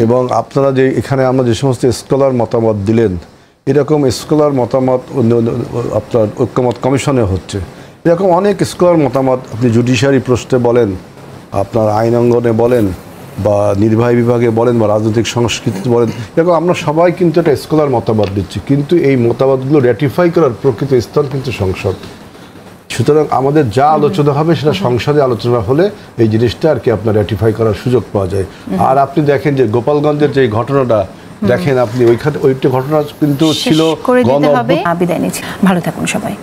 [SPEAKER 3] এবং আপনারা যে এখানে আমরা যে সমস্ত স্কলার মতামত দিলেন, এরকম স্কলার মতামত আপনার ঐক্যমত কমিশনে হচ্ছে। এরকম অনেক স্কলার মতামত আপনি জুডিশিয়ারি প্রশ্নে বলেন, আপনার আইন অঙ্গনে বলেন, বা নির্বাহী বিভাগে বলেন, বা রাজনৈতিক সংস্কৃতি বলেন, এরকম আমরা সবাই কিন্তু একটা স্কলার মতামত দিচ্ছি। কিন্তু এই মতামতগুলো র্যাটিফাই করার প্রকৃত স্তর কিন্তু সংসদ। সুতরাং আমাদের যা আলোচনা হবে সেটা সংসদে আলোচনা হলে এই জিনিসটা আর কি আপনার র্যাটিফাই করার সুযোগ পাওয়া যায়। আর আপনি দেখেন যে গোপালগঞ্জের যে ঘটনাটা দেখেন, আপনি ওইটা ঘটনা কিন্তু ছিল।
[SPEAKER 1] বিদায় নিচ্ছি, ভালো থাকুন সবাই।